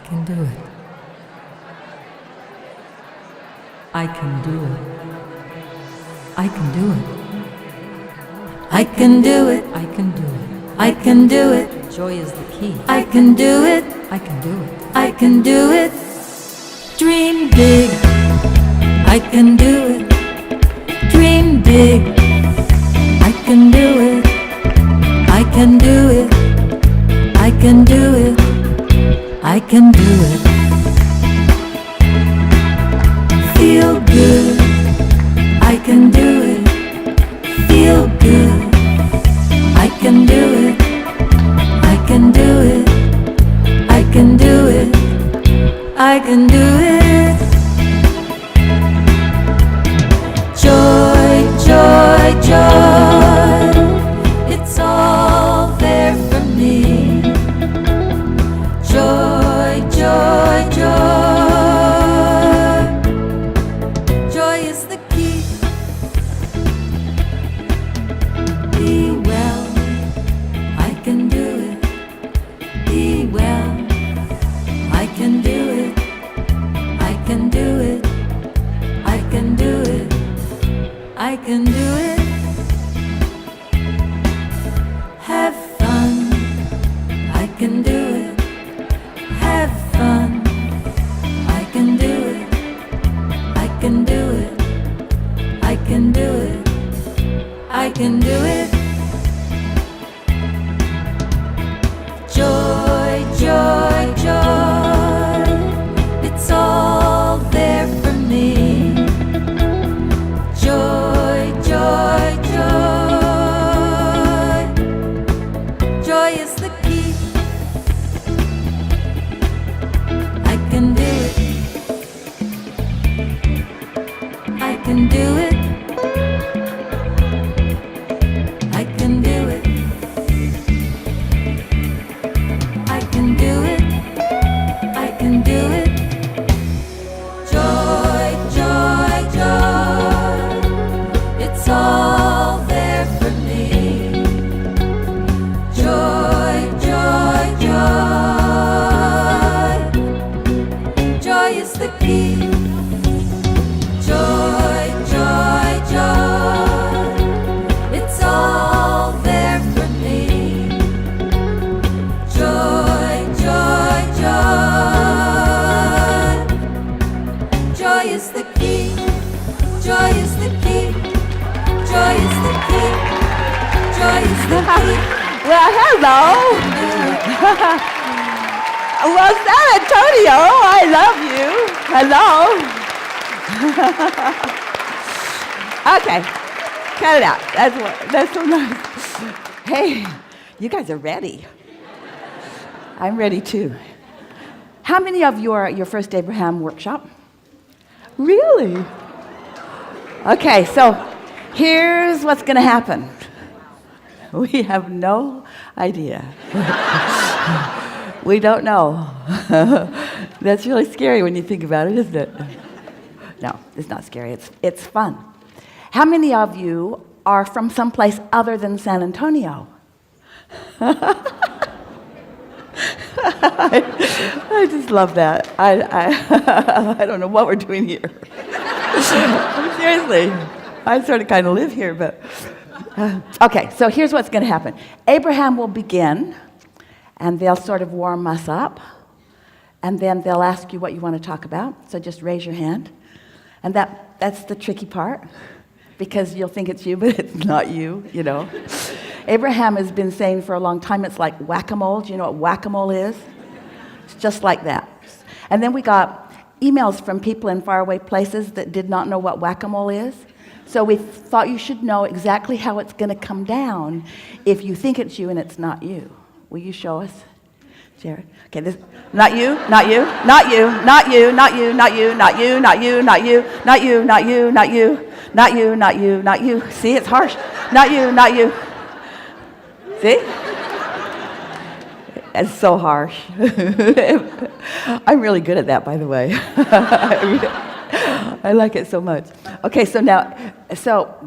can do it. I can do it. I can do it. I can do it. I can do it. I can do it. Joy is the key. I can do it. I can do it. I can do it. Dream big. I can do it. Dream big. I can do it. I can do it. I can do it. I can do it. Feel good. I can do it. Feel good. I can do it. I can do it. I can do it. I can do it. Joy, joy, joy. It's all there for me. Joy, joy, joy. Joy is the key. Be well. I can do it. Be well. I can do it. I can do it. I can do it. I can do it. Have fun. I can do it. Have fun. I can do it. I can do it. I can do it. I can do it. Joy, joy, joy. It's all there for me. Joy, joy, joy. Joy is the key. I can do it. I can do it. I can do it. I can do it. I can do it. Joy, joy, joy. It's all there for me. Joy, joy, joy. Joy is the key. Joy, joy, joy. It's all there for me. Joy, joy, joy. Joy is the key. Joy is the key. Joy is the key. Joy is the key. Well, hello. Well, San Antonio, I love you. Hello. Okay, cut it out. That's so nice. Hey, you guys are ready. I'm ready too. How many of you are at your first Abraham workshop? Really? Okay, so here's what's going to happen. We have no idea. We don't know. That's really scary when you think about it, isn't it? No, it's not scary. It's fun. How many of you are from someplace other than San Antonio? I just love that. I don't know what we're doing here. Seriously, I sort of kind of live here, but okay. So here's what's going to happen. Abraham will begin, and they'll sort of warm us up, and then they'll ask you what you want to talk about. So just raise your hand, and that's the tricky part, because you'll think it's you, but it's not you. You know. Abraham has been saying for a long time, it's like whack-a-mole. Do you know what whack-a-mole is? It's just like that. And then we got emails from people in faraway places that did not know what whack-a-mole is. So we thought you should know exactly how it's going to come down if you think it's you and it's not you. Will you show us, Jared? Okay, this, not you, not you, not you, not you, not you, not you, not you, not you, not you, not you, not you, not you, not you, not you, not you. See, it's harsh. Not you, not you. See? It's so harsh. I'm really good at that, by the way. I like it so much. Okay,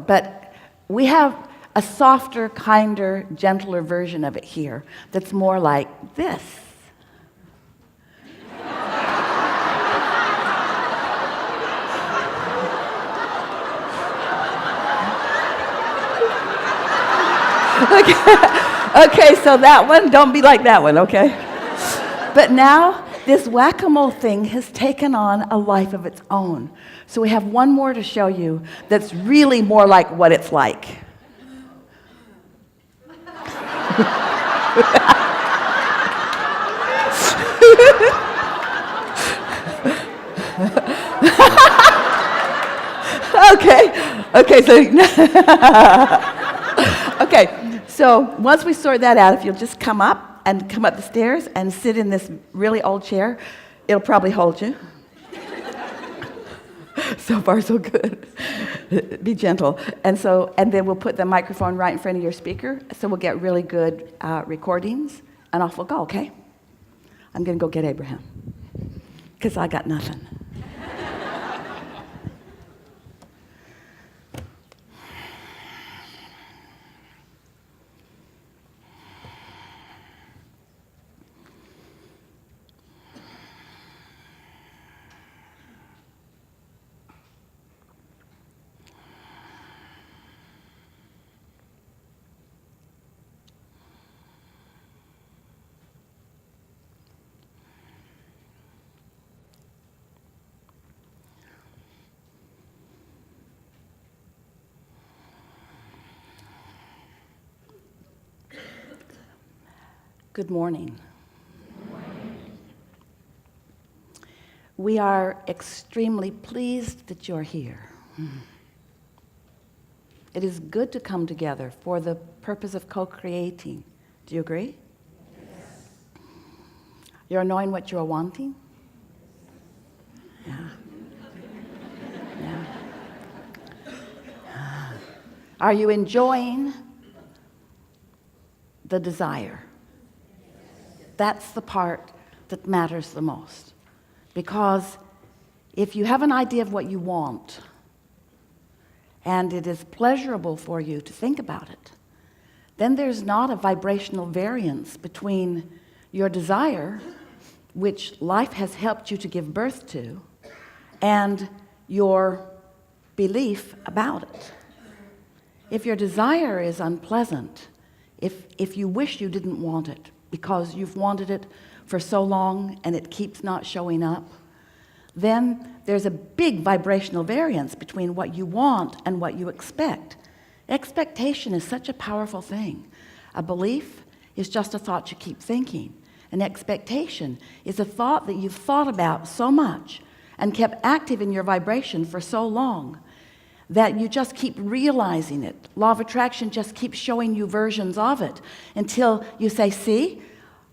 but we have a softer, kinder, gentler version of it here that's more like this. Okay, so that one, don't be like that one, okay? But now, this whack-a-mole thing has taken on a life of its own. So we have one more to show you that's really more like what it's like. Okay, so once we sort that out, if you'll just come up the stairs and sit in this really old chair, it'll probably hold you. So far, so good. Be gentle. And then we'll put the microphone right in front of your speaker, so we'll get really good recordings, and off we'll go, okay? I'm going to go get Abraham, because I got nothing. Good morning. Good morning. We are extremely pleased that you're here. It is good to come together for the purpose of co-creating. Do you agree? Yes. You're knowing what you're wanting? Yeah. Yeah. Are you enjoying the desire? That's the part that matters the most. Because if you have an idea of what you want, and it is pleasurable for you to think about it, then there's not a vibrational variance between your desire, which life has helped you to give birth to, and your belief about it. If your desire is unpleasant, if you wish you didn't want it, because you've wanted it for so long and it keeps not showing up, then there's a big vibrational variance between what you want and what you expect. Expectation is such a powerful thing. A belief is just a thought you keep thinking. An expectation is a thought that you've thought about so much and kept active in your vibration for so long that you just keep realizing it. Law of attraction just keeps showing you versions of it until you say, see,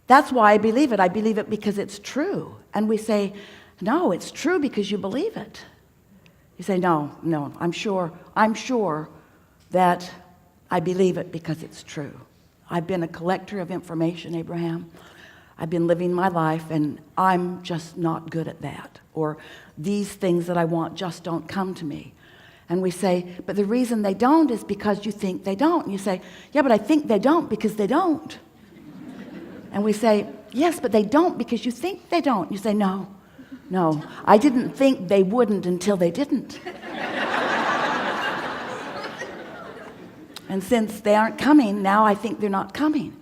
that's why I believe it. I believe it because it's true. And we say, no, it's true because you believe it. You say, no, I'm sure that I believe it because it's true. I've been a collector of information, Abraham. I've been living my life, and I'm just not good at that. Or these things that I want just don't come to me. And we say, but the reason they don't is because you think they don't. And you say, yeah, but I think they don't because they don't. And we say, yes, but they don't because you think they don't. You say, no, I didn't think they wouldn't until they didn't. And since they aren't coming, now I think they're not coming.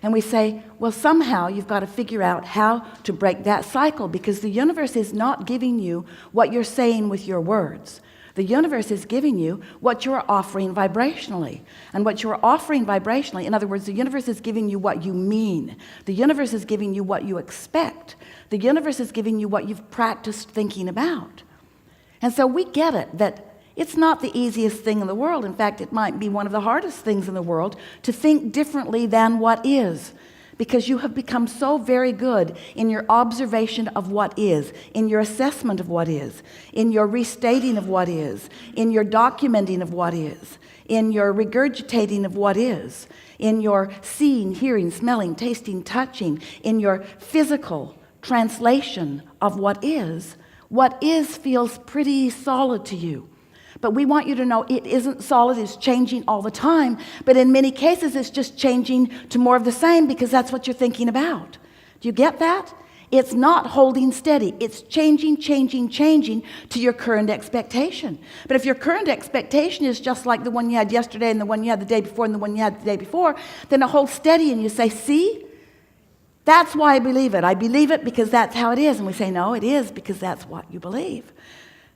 And we say, well, somehow you've got to figure out how to break that cycle, because the universe is not giving you what you're saying with your words. The universe is giving you what you're offering vibrationally. And what you're offering vibrationally, in other words, the universe is giving you what you mean. The universe is giving you what you expect. The universe is giving you what you've practiced thinking about. And so we get it, that it's not the easiest thing in the world. In fact, it might be one of the hardest things in the world to think differently than what is. Because you have become so very good in your observation of what is, in your assessment of what is, in your restating of what is, in your documenting of what is, in your regurgitating of what is, in your seeing, hearing, smelling, tasting, touching, in your physical translation of what is feels pretty solid to you. But we want you to know it isn't solid, it's changing all the time. But in many cases, it's just changing to more of the same because that's what you're thinking about. Do you get that? It's not holding steady. It's changing to your current expectation. But if your current expectation is just like the one you had yesterday and the one you had the day before and the one you had the day before, then it holds steady and you say, see, that's why I believe it. I believe it because that's how it is. And we say, no, it is because that's what you believe.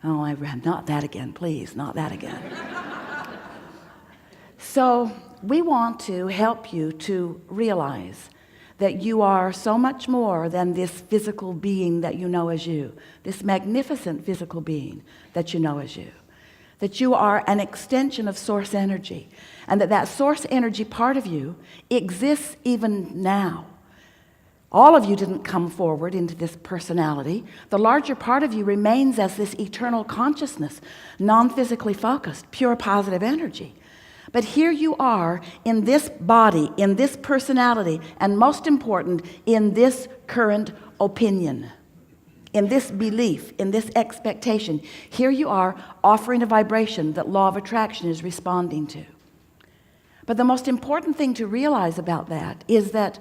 Oh, Abraham, not that again, please, not that again. So we want to help you to realize that you are so much more than this physical being that you know as you, this magnificent physical being that you know as you, that you are an extension of source energy, and that source energy part of you exists even now. All of you didn't come forward into this personality. The larger part of you remains as this eternal consciousness, non-physically focused, pure positive energy. But here you are in this body, in this personality, and most important, in this current opinion, in this belief, in this expectation. Here you are offering a vibration that law of attraction is responding to. But the most important thing to realize about that is that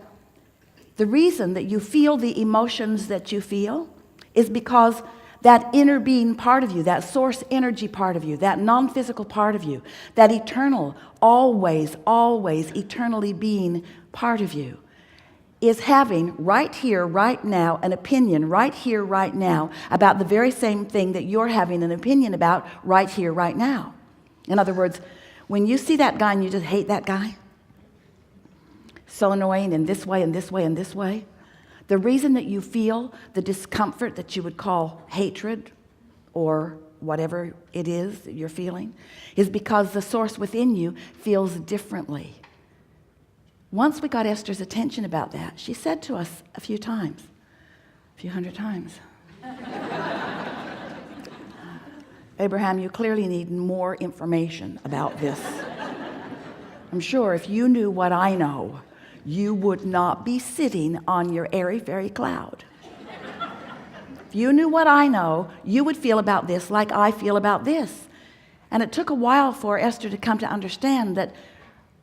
the reason that you feel the emotions that you feel is because that inner being part of you, that source energy part of you, that non-physical part of you, that eternal, always eternally being part of you is having right here, right now, an opinion right here, right now about the very same thing that you're having an opinion about right here, right now. In other words, when you see that guy and you just hate that guy, so annoying in this way and this way and this way, the reason that you feel the discomfort that you would call hatred or whatever it is that you're feeling is because the source within you feels differently. Once we got Esther's attention about that, she said to us a few hundred times, Abraham, you clearly need more information about this. I'm sure if you knew what I know, you would not be sitting on your airy fairy cloud. If you knew what I know, you would feel about this like I feel about this. And it took a while for Esther to come to understand that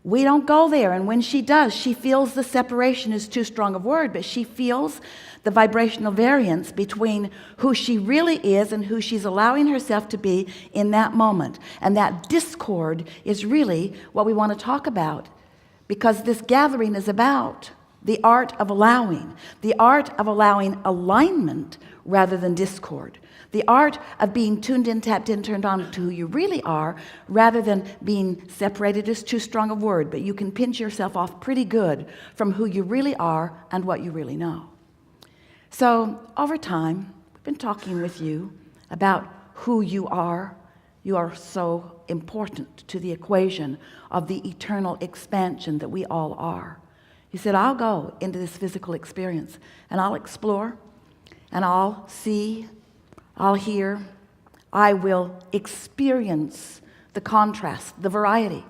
we don't go there. And when she does, she feels the separation is too strong a word, but she feels the vibrational variance between who she really is and who she's allowing herself to be in that moment. And that discord is really what we want to talk about. Because this gathering is about the art of allowing alignment rather than discord, the art of being tuned in, tapped in, turned on to who you really are rather than being separated is too strong a word, but you can pinch yourself off pretty good from who you really are and what you really know. So over time, we've been talking with you about who you are. You are so important to the equation of the eternal expansion that we all are. You said, I'll go into this physical experience and I'll explore and I'll see, I'll hear, I will experience the contrast, the variety.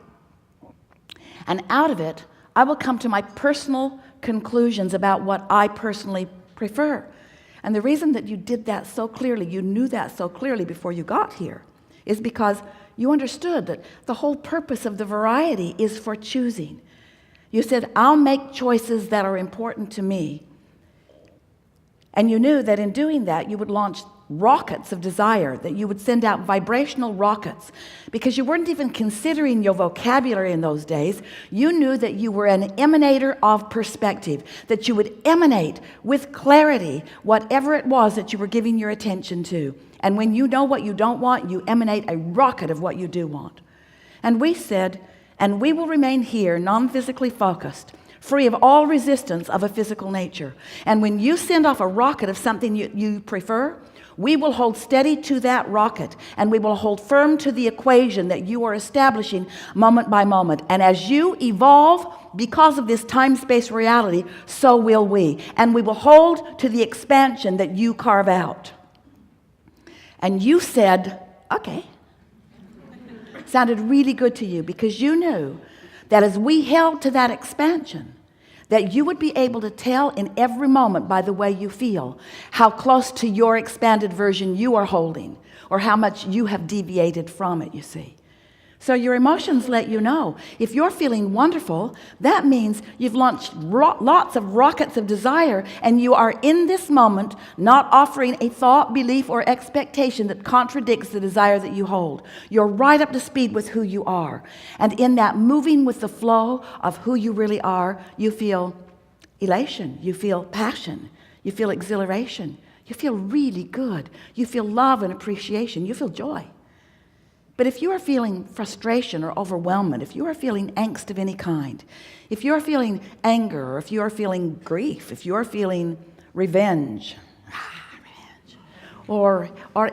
And out of it, I will come to my personal conclusions about what I personally prefer. And the reason that you did that so clearly, you knew that so clearly before you got here, is because you understood that the whole purpose of the variety is for choosing. You said, I'll make choices that are important to me. And you knew that in doing that, you would launch rockets of desire, that you would send out vibrational rockets, because you weren't even considering your vocabulary in those days. You knew that you were an emanator of perspective, that you would emanate with clarity whatever it was that you were giving your attention to. And when you know what you don't want, you emanate a rocket of what you do want. And we said, and we will remain here, non-physically focused, free of all resistance of a physical nature. And when you send off a rocket of something you prefer, we will hold steady to that rocket, and we will hold firm to the equation that you are establishing moment by moment. And as you evolve because of this time-space reality, so will we. And we will hold to the expansion that you carve out. And you said, okay. Sounded really good to you because you knew that as we held to that expansion, that you would be able to tell in every moment by the way you feel how close to your expanded version you are holding or how much you have deviated from it, you see. So your emotions let you know. If you're feeling wonderful, that means you've launched lots of rockets of desire, and you are in this moment not offering a thought, belief, or expectation that contradicts the desire that you hold. You're right up to speed with who you are. And in that moving with the flow of who you really are, you feel elation, you feel passion, you feel exhilaration, you feel really good, you feel love and appreciation, you feel joy. But if you are feeling frustration or overwhelmment, if you are feeling angst of any kind, if you are feeling anger, or if you are feeling grief, if you are feeling revenge, or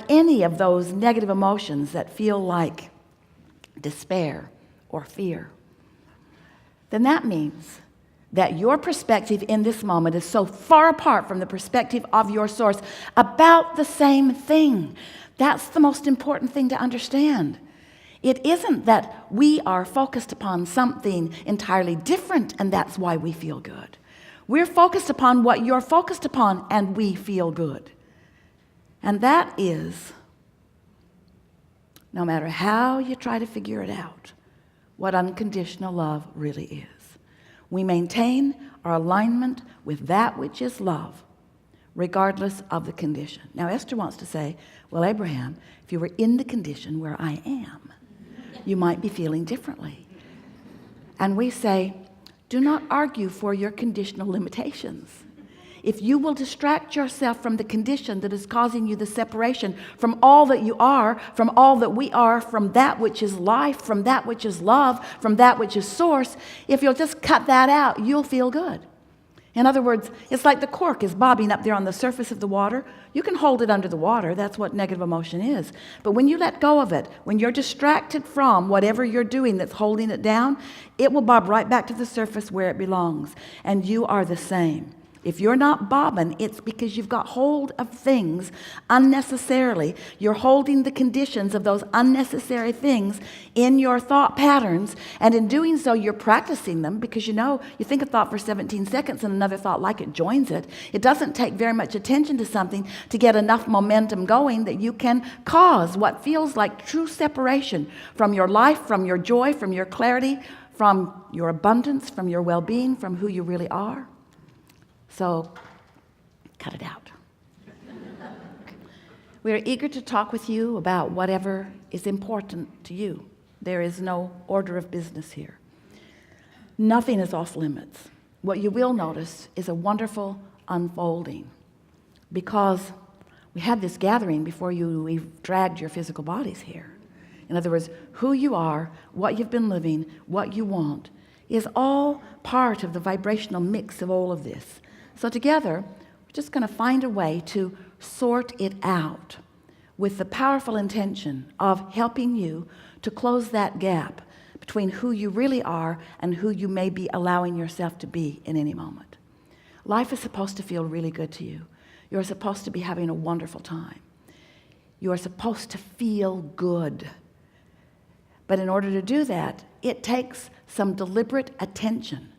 any of those negative emotions that feel like despair or fear, then that means that your perspective in this moment is so far apart from the perspective of your source about the same thing. That's the most important thing to understand. It isn't that we are focused upon something entirely different and that's why we feel good. We're focused upon what you're focused upon and we feel good. And that is, no matter how you try to figure it out, what unconditional love really is. We maintain our alignment with that which is love, regardless of the condition. Now, Esther wants to say, well, Abraham, if you were in the condition where I am, you might be feeling differently. And we say, do not argue for your conditional limitations. If you will distract yourself from the condition that is causing you the separation from all that you are, from all that we are, from that which is life, from that which is love, from that which is source, if you'll just cut that out, you'll feel good. In other words, it's like the cork is bobbing up there on the surface of the water. You can hold it under the water. That's what negative emotion is. But when you let go of it, when you're distracted from whatever you're doing that's holding it down, it will bob right back to the surface where it belongs. And you are the same. If you're not bobbing, it's because you've got hold of things unnecessarily. You're holding the conditions of those unnecessary things in your thought patterns, and in doing so, you're practicing them because you think a thought for 17 seconds and another thought like it joins it. It doesn't take very much attention to something to get enough momentum going that you can cause what feels like true separation from your life, from your joy, from your clarity, from your abundance, from your well-being, from who you really are. So, cut it out. We are eager to talk with you about whatever is important to you. There is no order of business here. Nothing is off limits. What you will notice is a wonderful unfolding, because we had this gathering before we dragged your physical bodies here. In other words, who you are, what you've been living, what you want, is all part of the vibrational mix of all of this. So together, we're just going to find a way to sort it out with the powerful intention of helping you to close that gap between who you really are and who you may be allowing yourself to be in any moment. Life is supposed to feel really good to you. You're supposed to be having a wonderful time. You are supposed to feel good. But in order to do that, it takes some deliberate attention.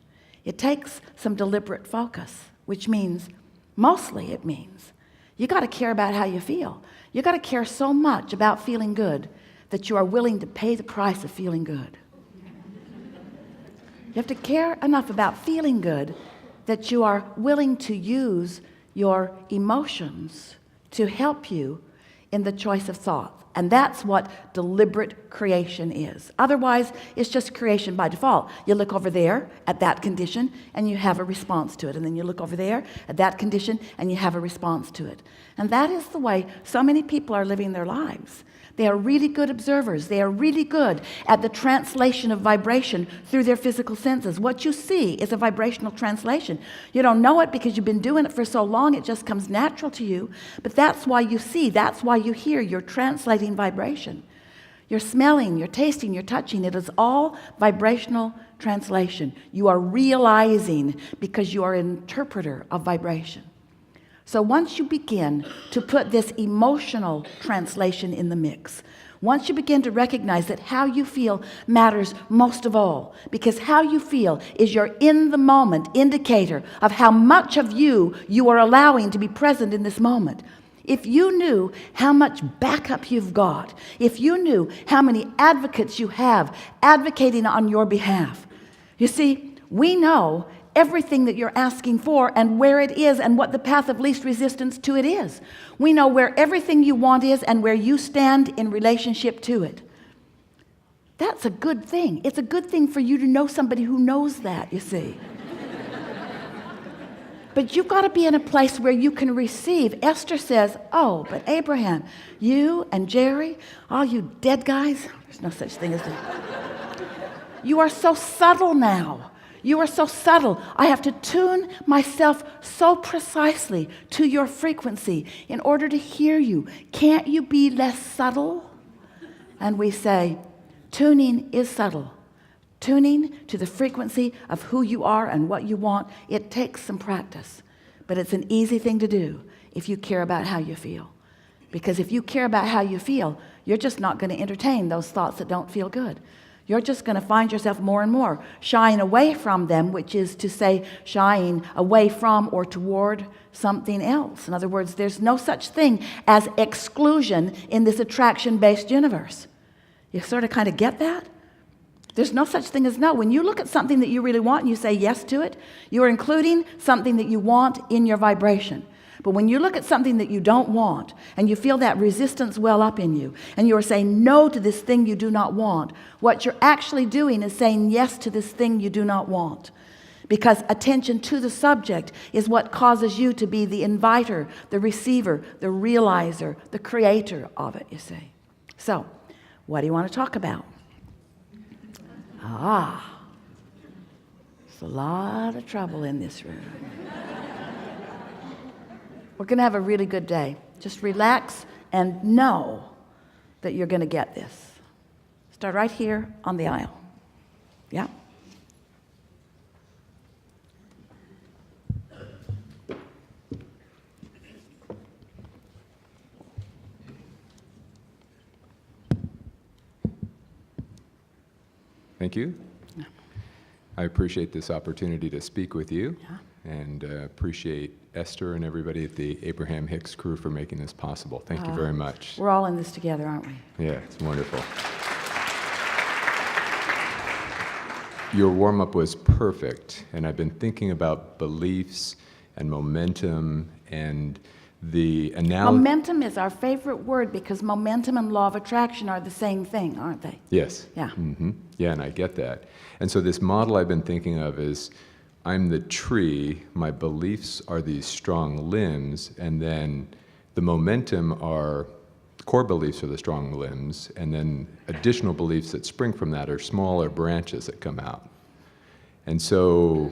It takes some deliberate focus. Which means, mostly it means, you got to care about how you feel. You got to care so much about feeling good that you are willing to pay the price of feeling good. You have to care enough about feeling good that you are willing to use your emotions to help you in the choice of thought. And that's what deliberate creation is. Otherwise, it's just creation by default. You look over there at that condition and you have a response to it. And then you look over there at that condition and you have a response to it. And that is the way so many people are living their lives. They are really good observers. They are really good at the translation of vibration through their physical senses. What you see is a vibrational translation. You don't know it because you've been doing it for so long, it just comes natural to you. But that's why you see, that's why you hear. You're translating vibration. You're smelling, you're tasting, you're touching. It is all vibrational translation. You are realizing because you are an interpreter of vibration. So once you begin to put this emotional translation in the mix, once you begin to recognize that how you feel matters most of all, because how you feel is your in-the-moment indicator of how much of you are allowing to be present in this moment. If you knew how much backup you've got, if you knew how many advocates you have advocating on your behalf. You see, we know everything that you're asking for and where it is and what the path of least resistance to it is. We know where everything you want is and where you stand in relationship to it. That's a good thing. It's a good thing for you to know somebody who knows that, you see. But you've got to be in a place where you can receive. Esther says, oh, but Abraham, you and Jerry, all you dead guys, there's no such thing as that. You are so subtle now. You are so subtle. I have to tune myself so precisely to your frequency in order to hear you. Can't you be less subtle? And we say, tuning is subtle. Tuning to the frequency of who you are and what you want, it takes some practice. But it's an easy thing to do if you care about how you feel. Because if you care about how you feel, you're just not going to entertain those thoughts that don't feel good. You're just going to find yourself more and more shying away from them, which is to say shying away from or toward something else. In other words, there's no such thing as exclusion in this attraction-based universe. You sort of kind of get that? There's no such thing as no. When you look at something that you really want and you say yes to it, you are including something that you want in your vibration. But when you look at something that you don't want and you feel that resistance well up in you and you are saying no to this thing you do not want, what you're actually doing is saying yes to this thing you do not want. Because attention to the subject is what causes you to be the inviter, the receiver, the realizer, the creator of it, you see. So, what do you want to talk about? There's a lot of trouble in this room. We're going to have a really good day. Just relax and know that you're going to get this. Start right here on the aisle. Yeah? Thank you. I appreciate this opportunity to speak with you, and appreciate Esther and everybody at the Abraham Hicks crew for making this possible. Thank you very much. We're all in this together, aren't we? Yeah, it's wonderful. Your warm-up was perfect, and I've been thinking about beliefs and momentum and the analogy. Momentum is our favorite word because momentum and law of attraction are the same thing, aren't they? Yes. Yeah. Mm-hmm. Yeah, and I get that. And so this model I've been thinking of is I'm the tree, my beliefs are these strong limbs, and then the momentum are core beliefs are the strong limbs, and then additional beliefs that spring from that are smaller branches that come out. And so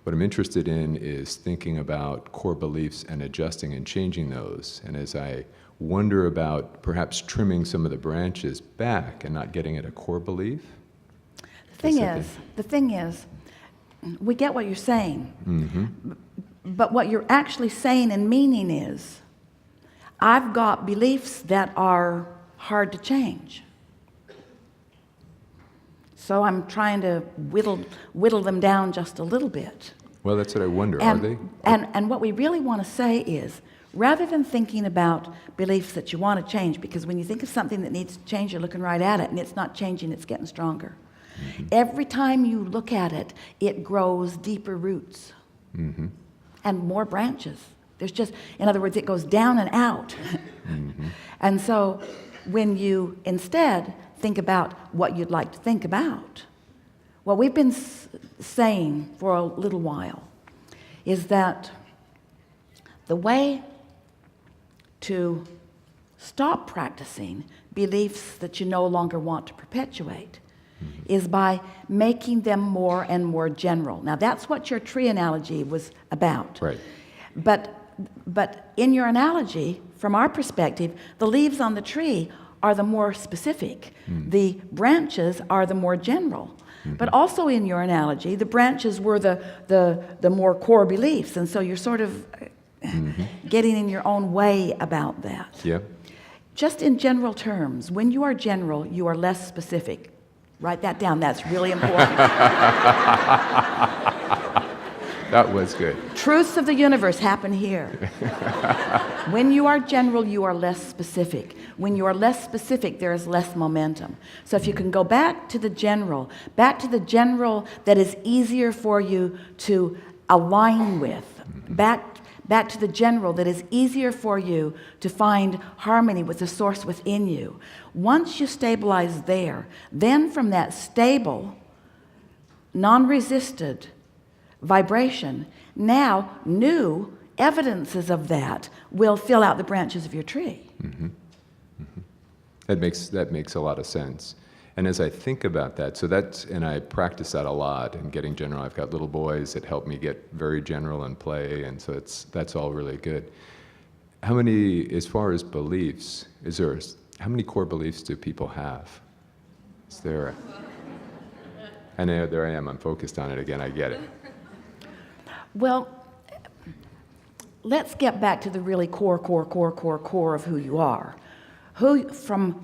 what I'm interested in is thinking about core beliefs and adjusting and changing those. And as I wonder about perhaps trimming some of the branches back and not getting at a core belief. The thing is, we get what you're saying, but what you're actually saying and meaning is, I've got beliefs that are hard to change. So I'm trying to whittle them down just a little bit. Well, that's what I wonder, And, are they? and what we really want to say is, rather than thinking about beliefs that you want to change, because when you think of something that needs to change, you're looking right at it, and it's not changing, it's getting stronger. Every time you look at it, it grows deeper roots and more branches. There's just, in other words, it goes down and out. And so when you instead think about what you'd like to think about, what we've been saying for a little while is that the way to stop practicing beliefs that you no longer want to perpetuate is by making them more and more general. Now, that's what your tree analogy was about. Right. But in your analogy, from our perspective, the leaves on the tree are the more specific. The branches are the more general. But also in your analogy, the branches were the more core beliefs. And so you're sort of getting in your own way about that. Yeah. Just in general terms, when you are general, you are less specific. Write that down. That's really important. That was good. Truths of the universe happen here. When you are general, you are less specific. When you are less specific, there is less momentum. So if you can go back to the general that is easier for you to align with, back to the general that is easier for you to find harmony with the source within you. Once you stabilize there, then from that stable, non-resisted vibration, now new evidences of that will fill out the branches of your tree. That makes a lot of sense. And as I think about that, and I practice that a lot in getting general. I've got little boys that help me get very general and play, and so that's all really good. How many, as far as beliefs, how many core beliefs do people have? Is there? I know, there I am. I'm focused on it again. I get it. Well, let's get back to the really core of who you are. From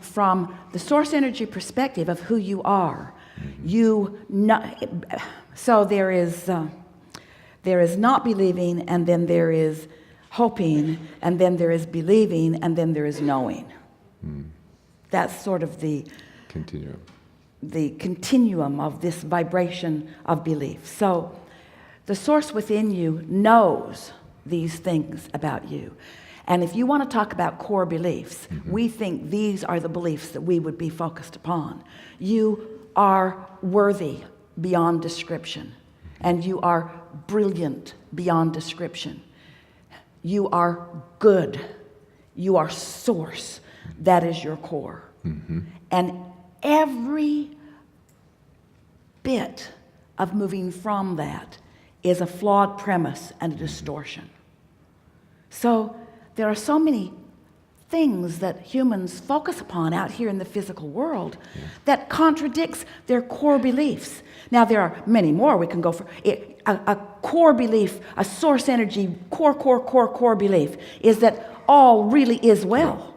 the source energy perspective of who you are, so there is not believing, and then there is hoping, and then there is believing, and then there is knowing. That's sort of the continuum of this vibration of belief. So the source within you knows these things about you. And if you want to talk about core beliefs, we think these are the beliefs that we would be focused upon. You are worthy beyond description, and you are brilliant beyond description. You are good. You are source. That is your core. And every bit of moving from that is a flawed premise and a distortion. So there are so many things that humans focus upon out here in the physical world that contradicts their core beliefs. Now, there are many more we can go for. A core belief, a source energy, core belief is that all really is well.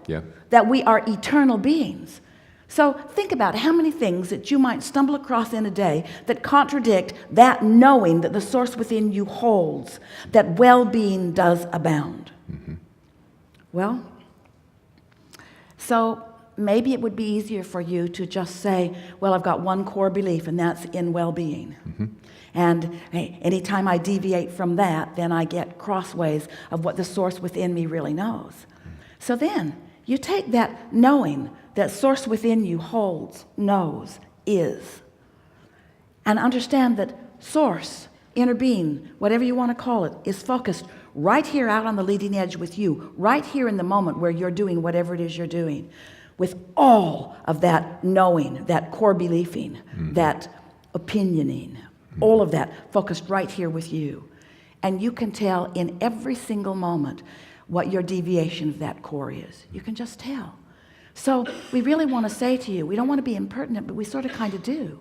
That we are eternal beings. So think about how many things that you might stumble across in a day that contradict that knowing that the source within you holds, that well-being does abound. Well, so maybe it would be easier for you to just say, well, I've got one core belief, and that's in well-being. And hey, anytime I deviate from that, then I get crossways of what the source within me really knows. So then you take that knowing that source within you holds, knows, is, and understand that source, inner being, whatever you want to call it, is focused right here out on the leading edge with you, right here in the moment where you're doing whatever it is you're doing, with all of that knowing, that core believing, that opinioning, all of that focused right here with you. And you can tell in every single moment what your deviation of that core is. You can just tell. So we really want to say to you, we don't want to be impertinent, but we sort of kind of do.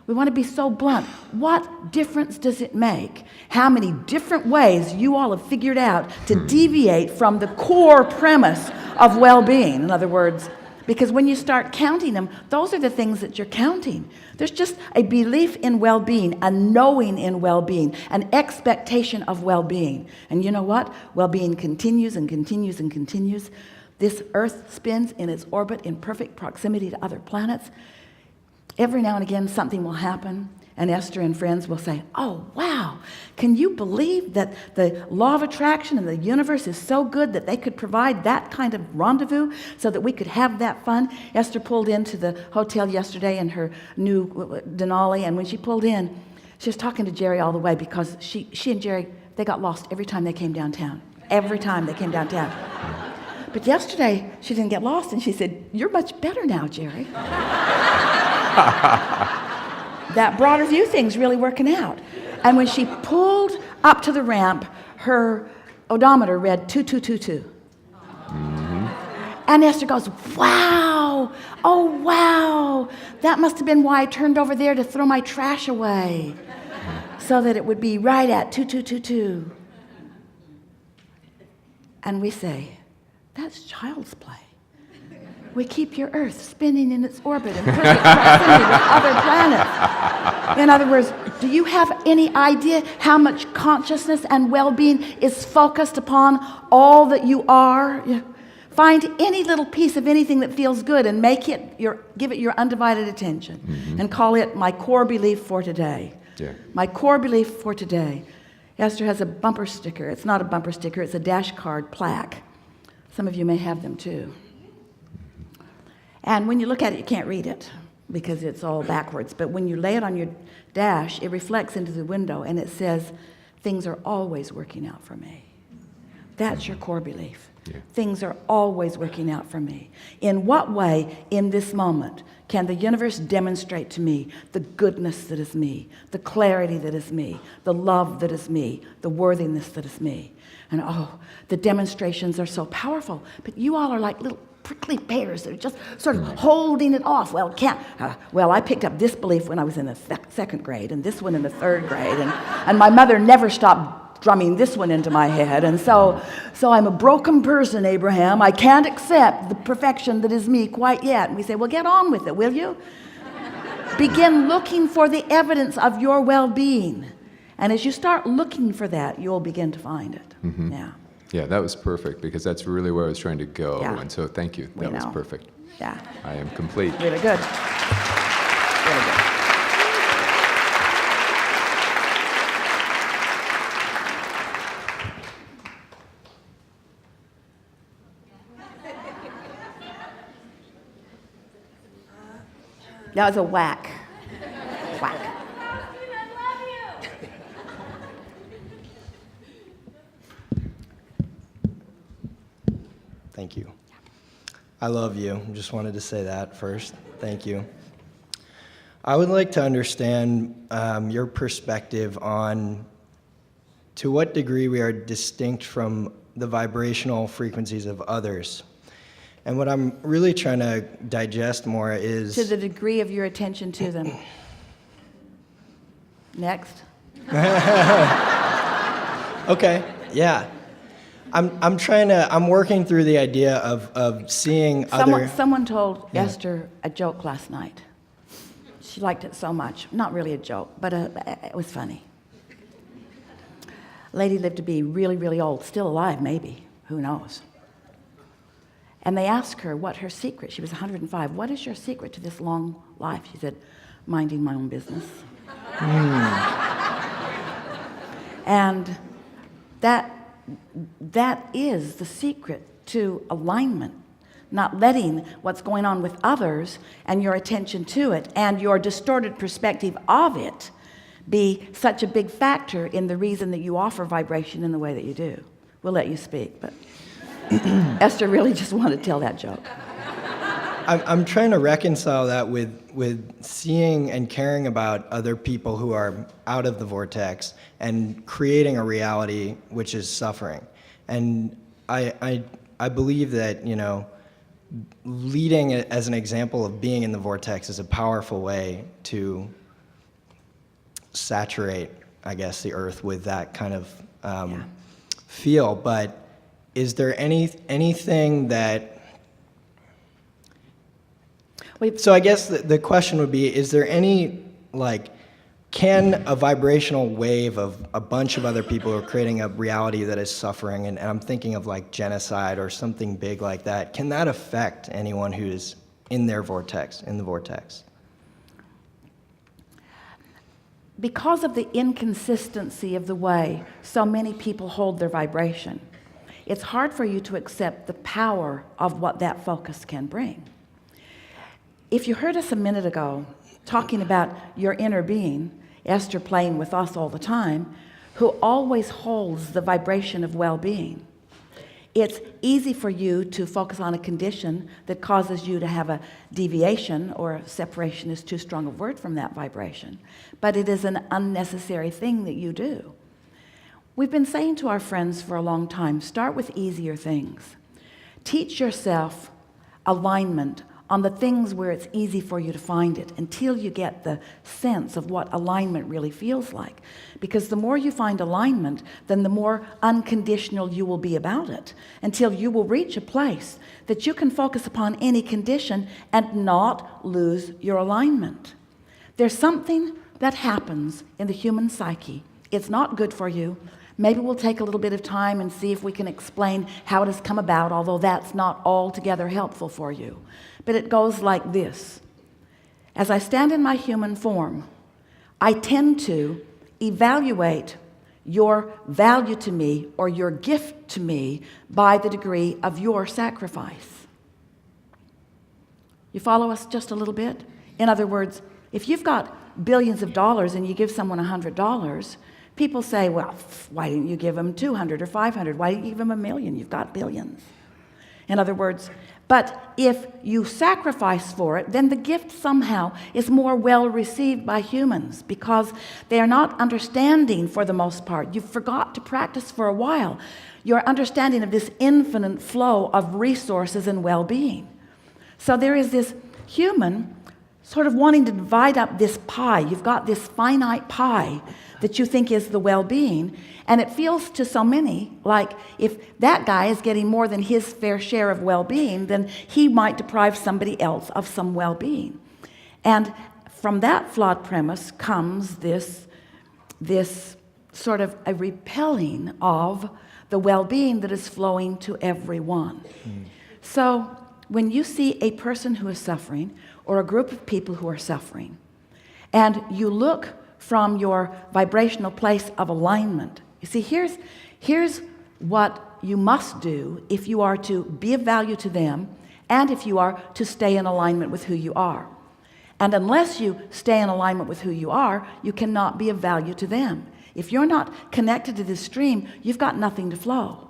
We want to be so blunt. What difference does it make how many different ways you all have figured out to deviate from the core premise of well-being? In other words, because when you start counting them, those are the things that you're counting. There's just a belief in well-being, a knowing in well-being, an expectation of well-being. And you know what? Well-being continues and continues and continues. This Earth spins in its orbit in perfect proximity to other planets. Every now and again, something will happen, and Esther and friends will say, oh, wow, can you believe that the law of attraction and the universe is so good that they could provide that kind of rendezvous so that we could have that fun? Esther pulled into the hotel yesterday in her new Denali, and when she pulled in, she was talking to Jerry all the way because she and Jerry, they got lost every time they came downtown. Every time they came downtown. But yesterday, she didn't get lost, and she said, you're much better now, Jerry. That broader view thing's really working out. And when she pulled up to the ramp, her odometer read 2222. And Esther goes, wow, oh wow, that must have been why I turned over there to throw my trash away, so that it would be right at 2222. And we say, that's child's play. We keep your Earth spinning in its orbit in perfect proximity with other planets. In other words, do you have any idea how much consciousness and well-being is focused upon all that you are? Find any little piece of anything that feels good and give it your undivided attention, and call it my core belief for today. Yeah. My core belief for today. Esther has a bumper sticker. It's not a bumper sticker, it's a dash card plaque. Some of you may have them too. And when you look at it, you can't read it because it's all backwards. But when you lay it on your dash, it reflects into the window and it says, things are always working out for me. That's your core belief. Yeah. Things are always working out for me. In what way, in this moment, can the universe demonstrate to me the goodness that is me, the clarity that is me, the love that is me, the worthiness that is me? And the demonstrations are so powerful. But you all are like little prickly pears that are just sort of holding it off. Well, I picked up this belief when I was in the second grade, and this one in the third grade, and my mother never stopped drumming this one into my head, and so I'm a broken person, Abraham. I can't accept the perfection that is me quite yet. And we say, well, get on with it, will you? Begin looking for the evidence of your well-being, and as you start looking for that, you'll begin to find it. Yeah. Yeah, that was perfect because that's really where I was trying to go. Yeah. And so thank you. That was perfect. Yeah. I am complete. Really good. Really good. That was a whack. Whack. Thank you. I love you. Just wanted to say that first. Thank you. I would like to understand your perspective on to what degree we are distinct from the vibrational frequencies of others. And what I'm really trying to digest more is... To the degree of your attention to them. Next. Okay, yeah. I'm working through the idea of seeing other... Someone told Esther a joke last night. She liked it so much. Not really a joke, but it was funny. Lady lived to be really, really old, still alive maybe, who knows. And they asked her what her secret, she was 105, what is your secret to this long life? She said, minding my own business. And that is the secret to alignment, not letting what's going on with others and your attention to it and your distorted perspective of it be such a big factor in the reason that you offer vibration in the way that you do. We'll let you speak, but Esther really just wanted to tell that joke. I'm trying to reconcile that with seeing and caring about other people who are out of the vortex and creating a reality which is suffering. And I believe that, leading as an example of being in the vortex is a powerful way to saturate, I guess, the earth with that kind of feel. But is there anything that... So I guess the question would be, is there any, can a vibrational wave of a bunch of other people who are creating a reality that is suffering, and I'm thinking of genocide or something big like that, can that affect anyone who is in their vortex, in the vortex? Because of the inconsistency of the way so many people hold their vibration, it's hard for you to accept the power of what that focus can bring. If you heard us a minute ago talking about your inner being, Esther playing with us all the time, who always holds the vibration of well-being, it's easy for you to focus on a condition that causes you to have a deviation, or separation is too strong a word, from that vibration. But it is an unnecessary thing that you do. We've been saying to our friends for a long time, start with easier things. Teach yourself alignment on the things where it's easy for you to find it until you get the sense of what alignment really feels like. Because the more you find alignment, then the more unconditional you will be about it, until you will reach a place that you can focus upon any condition and not lose your alignment. There's something that happens in the human psyche. It's not good for you. Maybe we'll take a little bit of time and see if we can explain how it has come about, although that's not altogether helpful for you. But it goes like this. As I stand in my human form, I tend to evaluate your value to me or your gift to me by the degree of your sacrifice. You follow us just a little bit? In other words, if you've got billions of dollars and you give someone $100, people say, well, why didn't you give them 200 or 500? Why didn't you give them $1 million? You've got billions. In other words, but if you sacrifice for it, then the gift somehow is more well received by humans because they are not understanding for the most part. You forgot to practice for a while your understanding of this infinite flow of resources and well-being. So there is this human sort of wanting to divide up this pie. You've got this finite pie that you think is the well-being, and it feels to so many like if that guy is getting more than his fair share of well-being, then he might deprive somebody else of some well-being. And from that flawed premise comes this sort of a repelling of the well-being that is flowing to everyone. So when you see a person who is suffering or a group of people who are suffering, and you look from your vibrational place of alignment. You see, here's what you must do if you are to be of value to them and if you are to stay in alignment with who you are. And unless you stay in alignment with who you are, you cannot be of value to them. If you're not connected to this stream, you've got nothing to flow.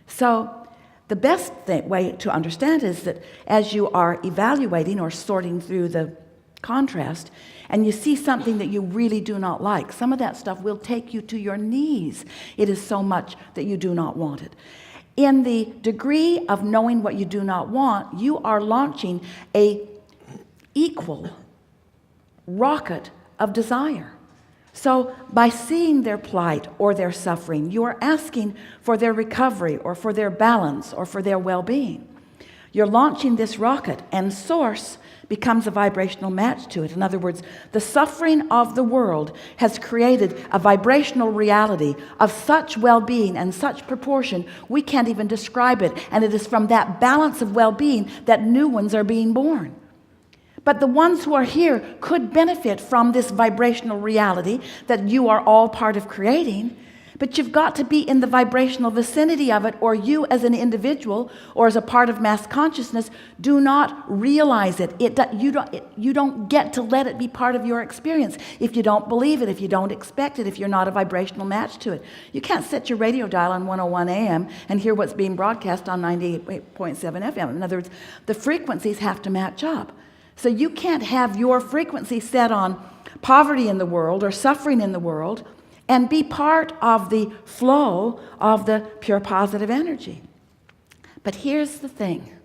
So the best way to understand is that as you are evaluating or sorting through the contrast, and you see something that you really do not like, some of that stuff will take you to your knees. It is so much that you do not want it. In the degree of knowing what you do not want, you are launching a equal rocket of desire. So by seeing their plight or their suffering, you are asking for their recovery or for their balance or for their well-being. You're launching this rocket, and source becomes a vibrational match to it. In other words, the suffering of the world has created a vibrational reality of such well-being and such proportion we can't even describe it, and it is from that balance of well-being that new ones are being born. But the ones who are here could benefit from this vibrational reality that you are all part of creating, but you've got to be in the vibrational vicinity of it, or you as an individual or as a part of mass consciousness do not realize it. You don't get to let it be part of your experience if you don't believe it, if you don't expect it, if you're not a vibrational match to it. You can't set your radio dial on 101 AM and hear what's being broadcast on 98.7 FM. In other words, the frequencies have to match up. So you can't have your frequency set on poverty in the world or suffering in the world and be part of the flow of the pure positive energy. But here's the thing.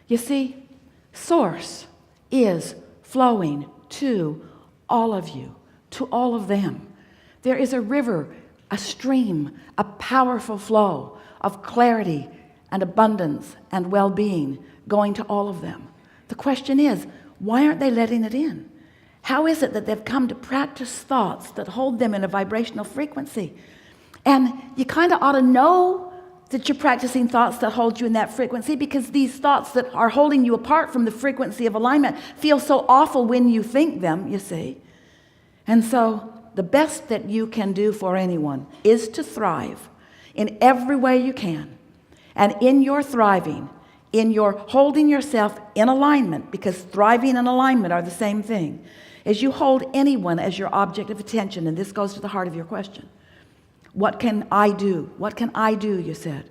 You see, source is flowing to all of you, to all of them. There is a river, a stream, a powerful flow of clarity and abundance and well-being going to all of them. The question is, why aren't they letting it in? How is it that they've come to practice thoughts that hold them in a vibrational frequency? And you kind of ought to know that you're practicing thoughts that hold you in that frequency, because these thoughts that are holding you apart from the frequency of alignment feel so awful when you think them, you see. And so the best that you can do for anyone is to thrive in every way you can. And in your thriving, in your holding yourself in alignment, because thriving and alignment are the same thing, as you hold anyone as your object of attention, and this goes to the heart of your question. What can I do? What can I do, you said.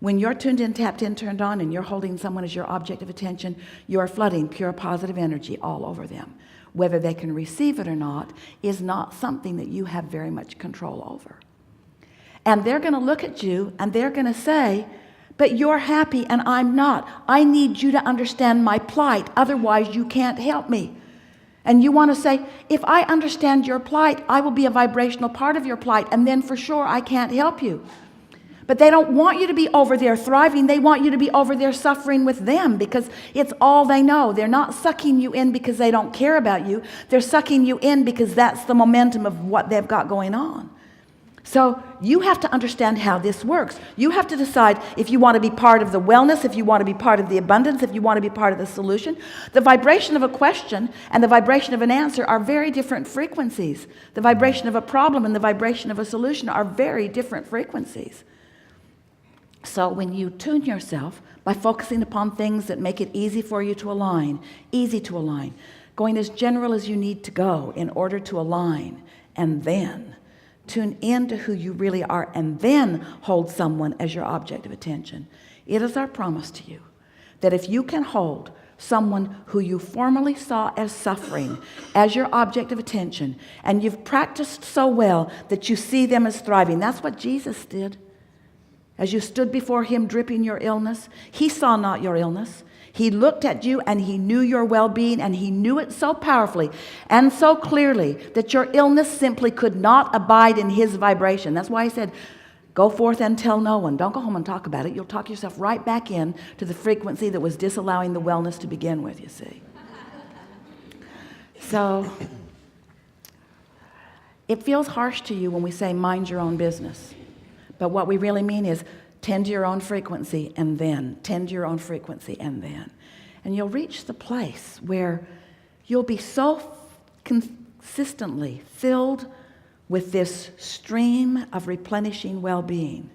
When you're tuned in, tapped in, turned on, and you're holding someone as your object of attention, you are flooding pure positive energy all over them. Whether they can receive it or not is not something that you have very much control over. And they're going to look at you, and they're going to say, But you're happy and I'm not. I need you to understand my plight. Otherwise, you can't help me. And you want to say, if I understand your plight, I will be a vibrational part of your plight, and then for sure I can't help you. But they don't want you to be over there thriving. They want you to be over there suffering with them because it's all they know. They're not sucking you in because they don't care about you. They're sucking you in because that's the momentum of what they've got going on. So you have to understand how this works. You have to decide if you want to be part of the wellness, if you want to be part of the abundance, if you want to be part of the solution. The vibration of a question and the vibration of an answer are very different frequencies. The vibration of a problem and the vibration of a solution are very different frequencies. So when you tune yourself by focusing upon things that make it easy for you to align, going as general as you need to go in order to align, and then tune into who you really are, and then hold someone as your object of attention. It is our promise to you that if you can hold someone who you formerly saw as suffering as your object of attention, and you've practiced so well that you see them as thriving. That's what Jesus did. As you stood before him dripping your illness, he saw not your illness. He looked at you and he knew your well-being, and he knew it so powerfully and so clearly that your illness simply could not abide in his vibration. That's why he said, go forth and tell no one. Don't go home and talk about it. You'll talk yourself right back in to the frequency that was disallowing the wellness to begin with, you see. So it feels harsh to you when we say mind your own business. But what we really mean is tend to your own frequency and then. Tend to your own frequency and then. And you'll reach the place where you'll be so consistently filled with this stream of replenishing well-being.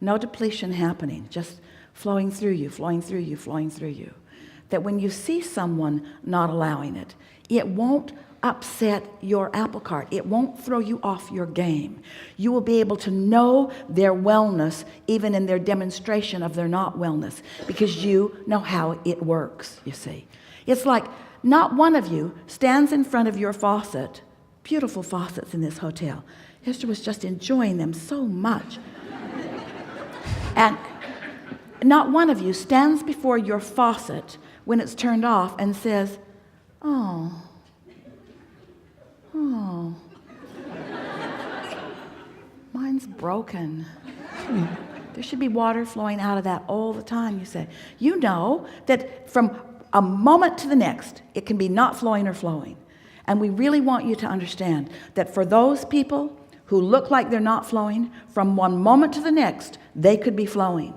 No depletion happening, just flowing through you, flowing through you, flowing through you. That when you see someone not allowing it, it won't upset your apple cart. It won't throw you off your game. You will be able to know their wellness even in their demonstration of their not wellness, because you know how it works, you see. It's like not one of you stands in front of your faucet, beautiful faucets in this hotel. Esther was just enjoying them so much. And not one of you stands before your faucet when it's turned off and says, oh, mine's broken. There should be water flowing out of that all the time, you say. You know that from a moment to the next, it can be not flowing or flowing. And we really want you to understand that for those people who look like they're not flowing, from one moment to the next, they could be flowing.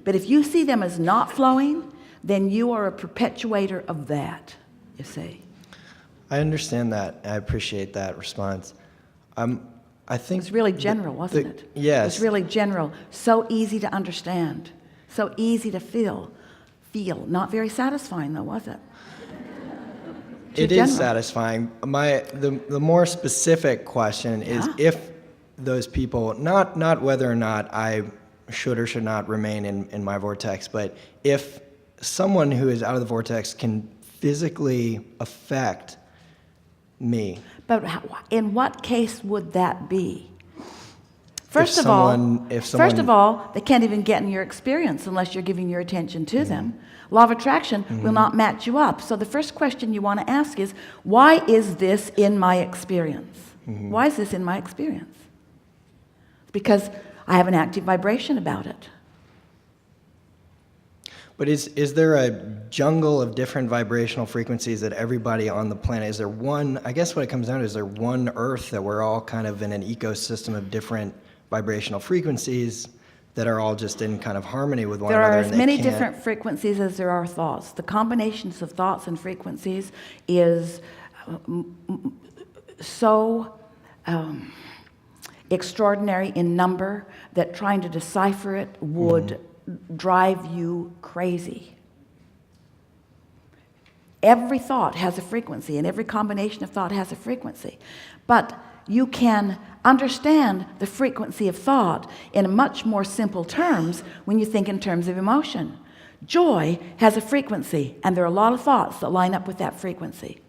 But if you see them as not flowing, then you are a perpetuator of that, you see. I understand that. I appreciate that response. I think it was really general, wasn't it? Yes. It was really general. So easy to understand. So easy to feel. Not very satisfying, though, was it? It is satisfying. The more specific question is if those people, not whether or not I should or should not remain in my vortex, but if someone who is out of the vortex can physically affect me. But in what case would that be? First of all, they can't even get in your experience unless you're giving your attention to them. Law of attraction will not match you up. So the first question you want to ask is, why is this in my experience? Why is this in my experience? Because I have an active vibration about it. But is there a jungle of different vibrational frequencies that everybody on the planet, is there one, I guess what it comes down to, is there one Earth that we're all kind of in an ecosystem of different vibrational frequencies that are all just in kind of harmony with one another? There are as many different frequencies as there are thoughts. The combinations of thoughts and frequencies is so extraordinary in number that trying to decipher it would drive you crazy. Every thought has a frequency, and every combination of thought has a frequency. But you can understand the frequency of thought in much more simple terms when you think in terms of emotion. Joy has a frequency, and there are a lot of thoughts that line up with that frequency.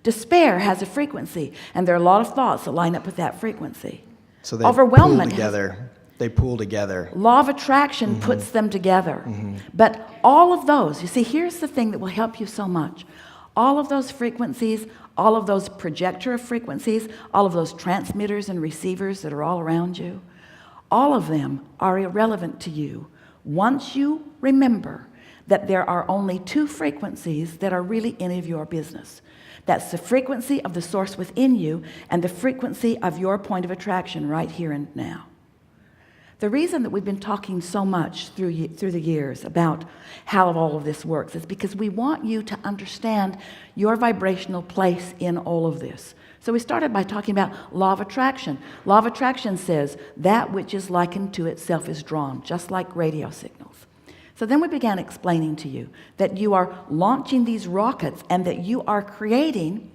Despair has a frequency, and there are a lot of thoughts that line up with that frequency. So they Overwhelmment pool together. They pull together. Law of attraction puts them together. But all of those, you see, here's the thing that will help you so much. All of those frequencies, all of those projector of frequencies, all of those transmitters and receivers that are all around you, all of them are irrelevant to you once you remember that there are only two frequencies that are really any of your business. That's the frequency of the source within you and the frequency of your point of attraction right here and now. The reason that we've been talking so much through the years about how all of this works is because we want you to understand your vibrational place in all of this. So we started by talking about law of attraction. Law of attraction says that which is likened to itself is drawn, just like radio signals. So then we began explaining to you that you are launching these rockets and that you are creating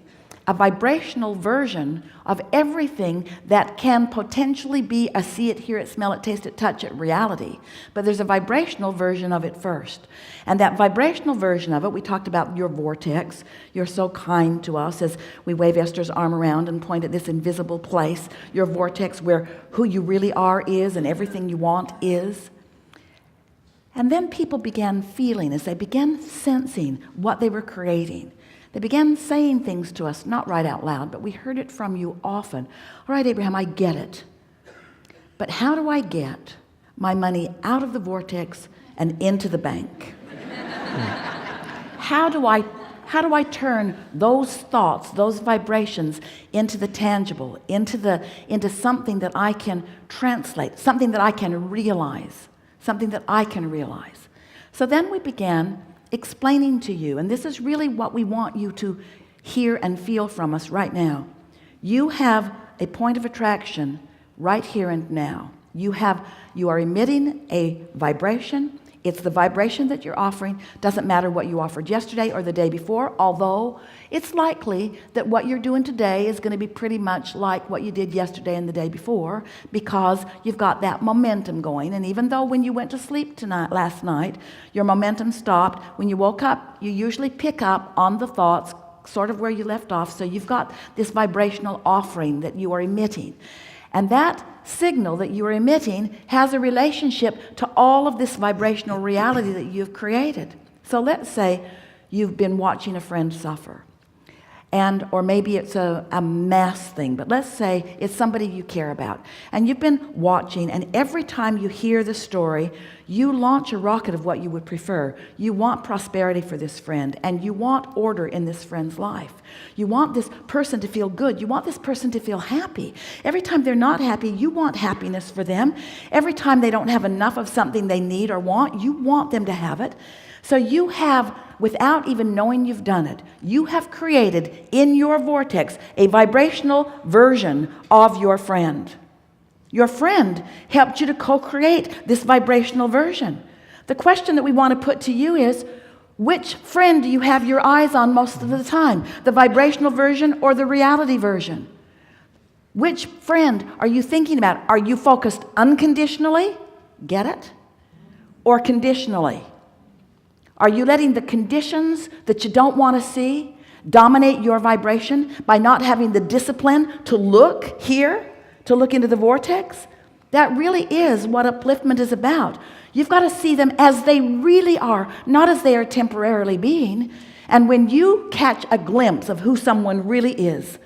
a vibrational version of everything that can potentially be a see it, hear it, smell it, taste it, touch it reality. But there's a vibrational version of it first. And that vibrational version of it, we talked about your vortex. You're so kind to us as we wave Esther's arm around and point at this invisible place, your vortex where who you really are is and everything you want is. And then people began feeling, as they began sensing what they were creating, they began saying things to us, not right out loud, but we heard it from you often. All right, Abraham, I get it. But how do I get my money out of the vortex and into the bank? How do I turn those thoughts, those vibrations into the tangible, into something that I can translate, something that I can realize, something that I can realize? So then we began explaining to you, and this is really what we want you to hear and feel from us right now. You have a point of attraction right here and now. You are emitting a vibration. It's the vibration that you're offering. Doesn't matter what you offered yesterday or the day before, although it's likely that what you're doing today is going to be pretty much like what you did yesterday and the day before, because you've got that momentum going. And even though when you went to sleep last night, your momentum stopped, when you woke up, you usually pick up on the thoughts sort of where you left off. So you've got this vibrational offering that you are emitting. And that signal that you are emitting has a relationship to all of this vibrational reality that you've created. So let's say you've been watching a friend suffer. Or maybe it's a mass thing, but let's say it's somebody you care about. And you've been watching, and every time you hear the story, you launch a rocket of what you would prefer. You want prosperity for this friend, and you want order in this friend's life. You want this person to feel good. You want this person to feel happy. Every time they're not happy, you want happiness for them. Every time they don't have enough of something they need or want, you want them to have it. So you have, without even knowing you've done it, you have created in your vortex a vibrational version of your friend. Your friend helped you to co-create this vibrational version. The question that we want to put to you is, which friend do you have your eyes on most of the time? The vibrational version or the reality version? Which friend are you thinking about? Are you focused unconditionally? Get it? Or conditionally? Are you letting the conditions that you don't want to see dominate your vibration by not having the discipline to look here, to look into the vortex? That really is what upliftment is about. You've got to see them as they really are, not as they are temporarily being. And when you catch a glimpse of who someone really is,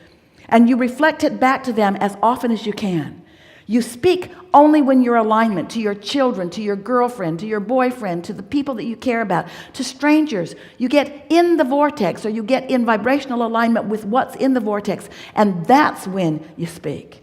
and you reflect it back to them as often as you can, you speak only when you're in alignment to your children, to your girlfriend, to your boyfriend, to the people that you care about, to strangers. You get in the vortex, or you get in vibrational alignment with what's in the vortex, and that's when you speak.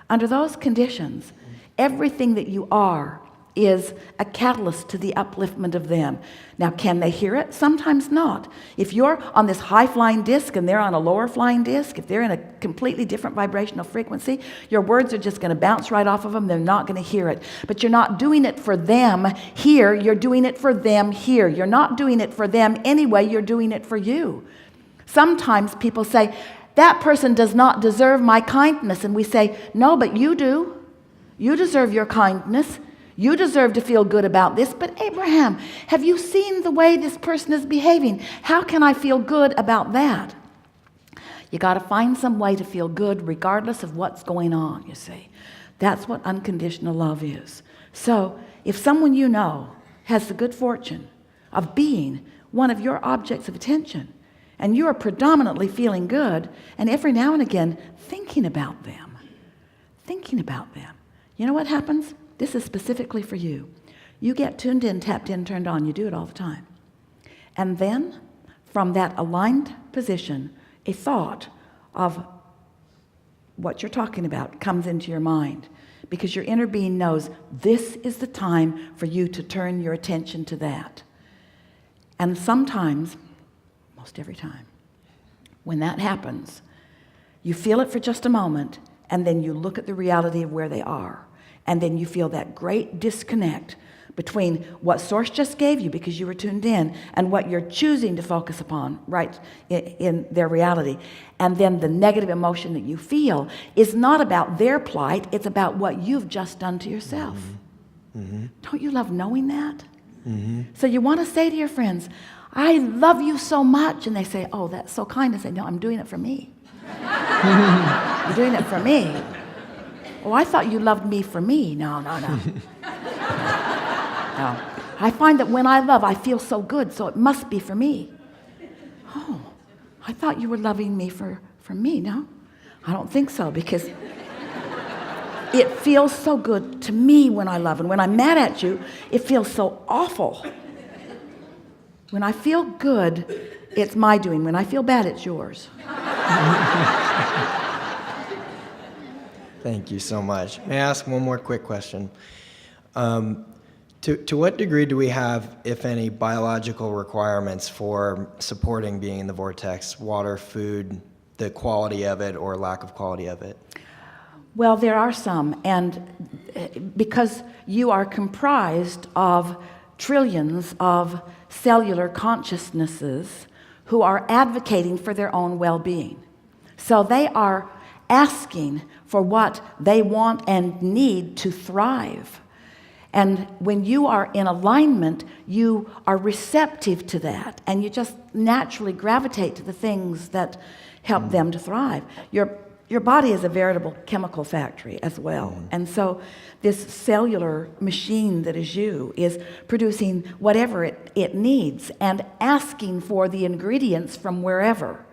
Under those conditions, everything that you are is a catalyst to the upliftment of them. Now, can they hear it? Sometimes not. If you're on this high-flying disc and they're on a lower-flying disc, if they're in a completely different vibrational frequency, your words are just going to bounce right off of them. They're not going to hear it. But you're not doing it for them here. You're doing it for them here. You're not doing it for them anyway. You're doing it for you. Sometimes people say, that person does not deserve my kindness. And we say, no, but you do. You deserve your kindness. You deserve to feel good about this. But Abraham, have you seen the way this person is behaving? How can I feel good about that? You got to find some way to feel good regardless of what's going on, you see. That's what unconditional love is. So if someone you know has the good fortune of being one of your objects of attention, and you are predominantly feeling good, and every now and again thinking about them, you know what happens? This is specifically for you. You get tuned in, tapped in, turned on. You do it all the time. And then from that aligned position, a thought of what you're talking about comes into your mind, because your inner being knows this is the time for you to turn your attention to that. And sometimes, most every time, when that happens, you feel it for just a moment, and then you look at the reality of where they are, and then you feel that great disconnect between what source just gave you because you were tuned in and what you're choosing to focus upon right in their reality. And then the negative emotion that you feel is not about their plight, it's about what you've just done to yourself. Mm-hmm. Don't you love knowing that? Mm-hmm. So you want to say to your friends, I love you so much. And they say, oh, that's so kind. I say, no, I'm doing it for me. You're doing it for me. Oh, I thought you loved me for me. No. No. I find that when I love, I feel so good, so it must be for me. Oh, I thought you were loving me for me. No, I don't think so, because it feels so good to me when I love. And when I'm mad at you, it feels so awful. When I feel good, it's my doing. When I feel bad, it's yours. Thank you so much. May I ask one more quick question? To what degree do we have, if any, biological requirements for supporting being in the vortex? Water, food, the quality of it or lack of quality of it? Well, there are some, and because you are comprised of trillions of cellular consciousnesses who are advocating for their own well-being. So they are asking for what they want and need to thrive. And when you are in alignment, you are receptive to that, and you just naturally gravitate to the things that help them to thrive. Your body is a veritable chemical factory as well. And so this cellular machine that is you is producing whatever it needs and asking for the ingredients from wherever.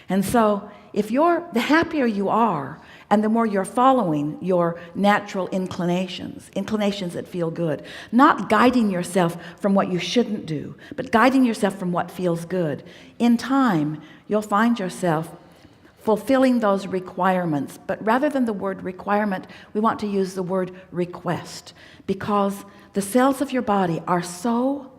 And so the happier you are, and the more you're following your natural inclinations that feel good, not guiding yourself from what you shouldn't do, but guiding yourself from what feels good, in time, you'll find yourself fulfilling those requirements. But rather than the word requirement, we want to use the word request, because the cells of your body are so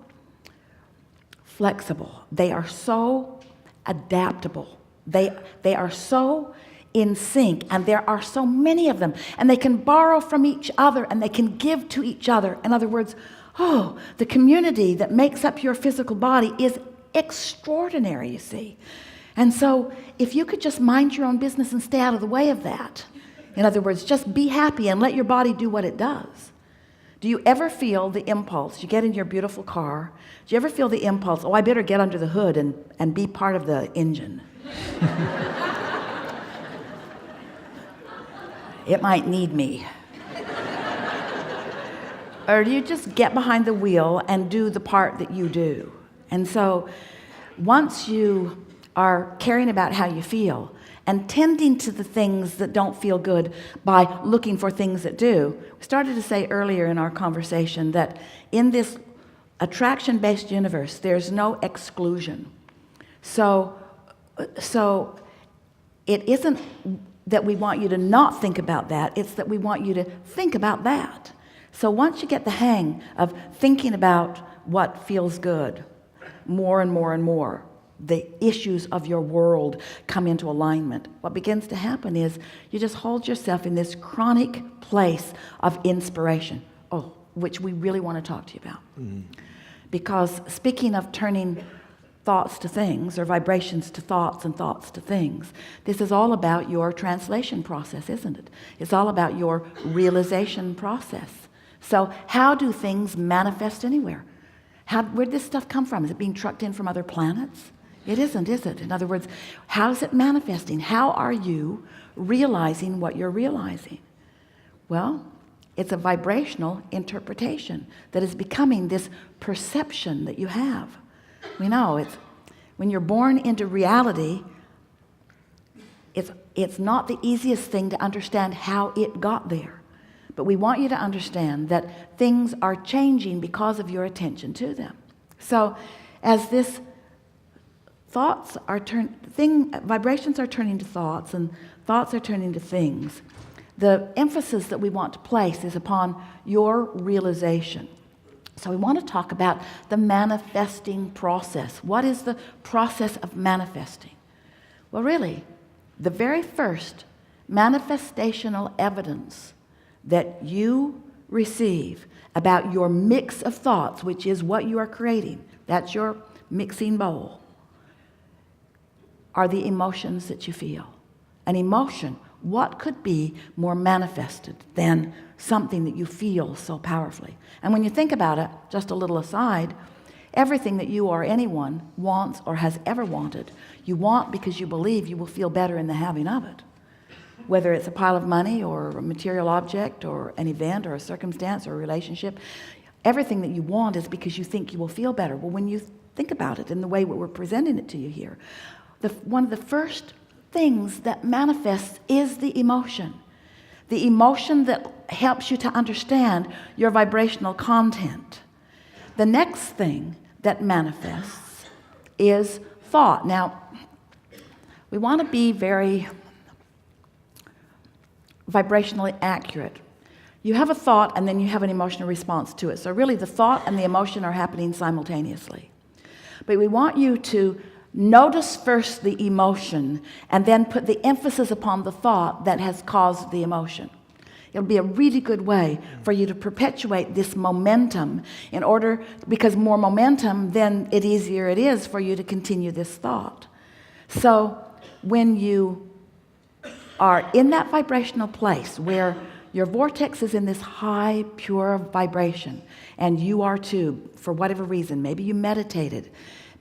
flexible. They are so adaptable. They are so in sync, and there are so many of them, and they can borrow from each other, and they can give to each other. In other words, the community that makes up your physical body is extraordinary, you see. And so if you could just mind your own business and stay out of the way of that, in other words, just be happy and let your body do what it does. Do you ever feel the impulse? You get in your beautiful car. Do you ever feel the impulse, I better get under the hood and be part of the engine? It might need me. Or do you just get behind the wheel and do the part that you do? And so once you are caring about how you feel and tending to the things that don't feel good by looking for things that do, we started to say earlier in our conversation that in this attraction-based universe, there's no exclusion. So it isn't that we want you to not think about that, it's that we want you to think about that. So once you get the hang of thinking about what feels good, more and more and more, the issues of your world come into alignment. What begins to happen is you just hold yourself in this chronic place of inspiration, which we really want to talk to you about. Because speaking of turning thoughts to things, or vibrations to thoughts and thoughts to things, this is all about your translation process, isn't it? It's all about your realization process. So how do things manifest anywhere? Where did this stuff come from? Is it being trucked in from other planets? It isn't, is it? In other words, how is it manifesting? How are you realizing what you're realizing? Well, it's a vibrational interpretation that is becoming this perception that you have. We know it's when you're born into reality, it's not the easiest thing to understand how it got there. But we want you to understand that things are changing because of your attention to them. So as this vibrations are turning to thoughts, and thoughts are turning to things, the emphasis that we want to place is upon your realization. So we want to talk about the manifesting process. What is the process of manifesting? Well, really, the very first manifestational evidence that you receive about your mix of thoughts, which is what you are creating, that's your mixing bowl, are the emotions that you feel. An emotion, what could be more manifested than something that you feel so powerfully? And when you think about it, just a little aside, everything that you or anyone wants or has ever wanted, you want because you believe you will feel better in the having of it. Whether it's a pile of money or a material object or an event or a circumstance or a relationship, everything that you want is because you think you will feel better. Well, when you think about it in the way that we're presenting it to you here, one of the first things that manifests is the emotion. The emotion that helps you to understand your vibrational content. The next thing that manifests is thought. Now, we want to be very vibrationally accurate. You have a thought and then you have an emotional response to it. So really the thought and the emotion are happening simultaneously. But we want you to notice first the emotion and then put the emphasis upon the thought that has caused the emotion. It'll be a really good way for you to perpetuate this momentum because more momentum, then the easier it is for you to continue this thought. So when you are in that vibrational place where your vortex is in this high, pure vibration, and you are too, for whatever reason, maybe you meditated,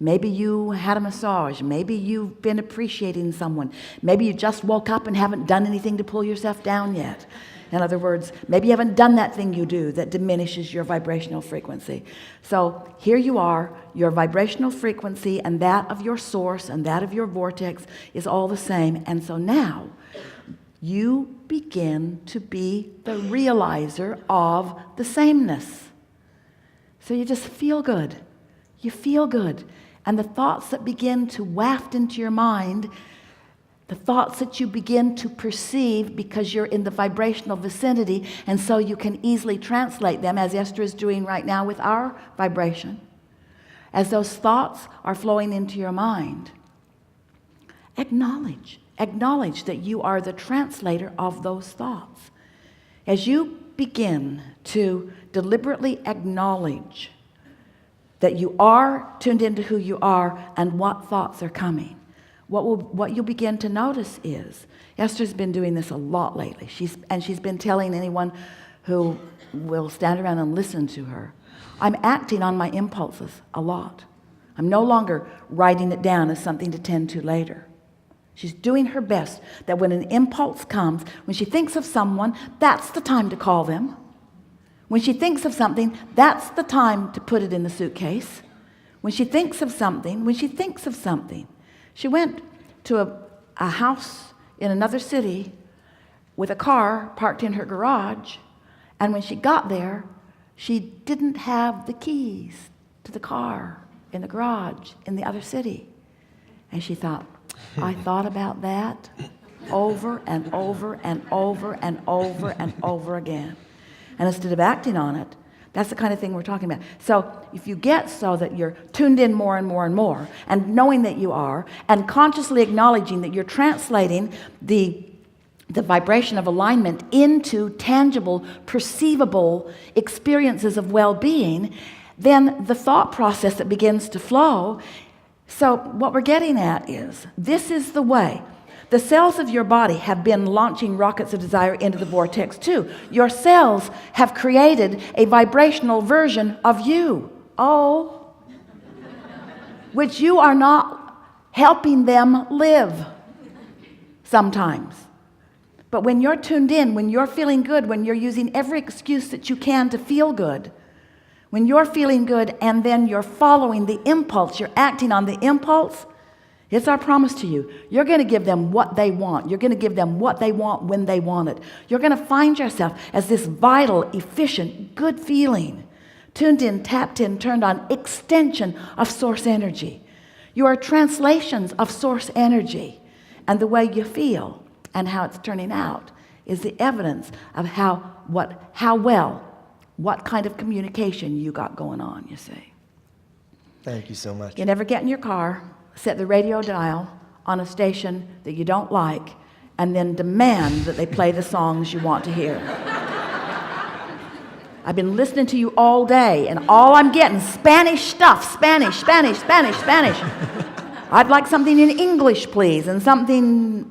maybe you had a massage, maybe you've been appreciating someone, maybe you just woke up and haven't done anything to pull yourself down yet. In other words, maybe you haven't done that thing you do that diminishes your vibrational frequency. So here you are, your vibrational frequency and that of your source and that of your vortex is all the same. And so now you begin to be the realizer of the sameness. So you just feel good. You feel good. And the thoughts that begin to waft into your mind, the thoughts that you begin to perceive because you're in the vibrational vicinity, and so you can easily translate them, as Esther is doing right now with our vibration. As those thoughts are flowing into your mind, acknowledge that you are the translator of those thoughts. As you begin to deliberately acknowledge that you are tuned into who you are and what thoughts are coming, what you'll begin to notice is, Esther's been doing this a lot lately. She's been telling anyone who will stand around and listen to her, I'm acting on my impulses a lot. I'm no longer writing it down as something to tend to later. She's doing her best that when an impulse comes, when she thinks of someone, that's the time to call them. When she thinks of something, that's the time to put it in the suitcase. When she thinks of something, she went to a house in another city with a car parked in her garage, and when she got there, she didn't have the keys to the car in the garage in the other city. And she thought, I thought about that over and over and over and over and over again. And instead of acting on it, that's the kind of thing we're talking about. So if you get so that you're tuned in more and more and more, and knowing that you are, and consciously acknowledging that you're translating the vibration of alignment into tangible, perceivable experiences of well-being, then the thought process that begins to flow. So what we're getting at is, this is the way. The cells of your body have been launching rockets of desire into the vortex too. Your cells have created a vibrational version of you. Which you are not helping them live sometimes. But when you're tuned in, when you're feeling good, when you're using every excuse that you can to feel good, when you're feeling good and then you're following the impulse, you're acting on the impulse, it's our promise to you. You're going to give them what they want. You're going to give them what they want when they want it. You're going to find yourself as this vital, efficient, good feeling, tuned in, tapped in, turned on, extension of source energy. You are translations of source energy, and the way you feel and how it's turning out is the evidence of what kind of communication you got going on, you see. Thank you so much. You never get in your car, set the radio dial on a station that you don't like, and then demand that they play the songs you want to hear. I've been listening to you all day, and all I'm getting Spanish stuff, Spanish. I'd like something in English, please, and something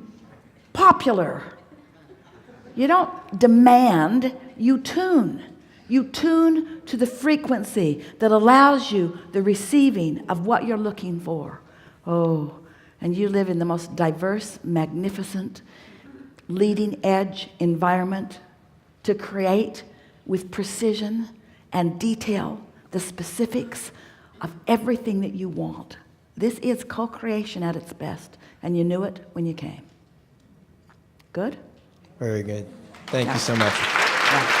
popular. You don't demand, you tune. You tune to the frequency that allows you the receiving of what you're looking for. Oh, and you live in the most diverse, magnificent, leading edge environment to create with precision and detail the specifics of everything that you want. This is co-creation at its best, and you knew it when you came. Good? Very good. Thank you so much. Yeah.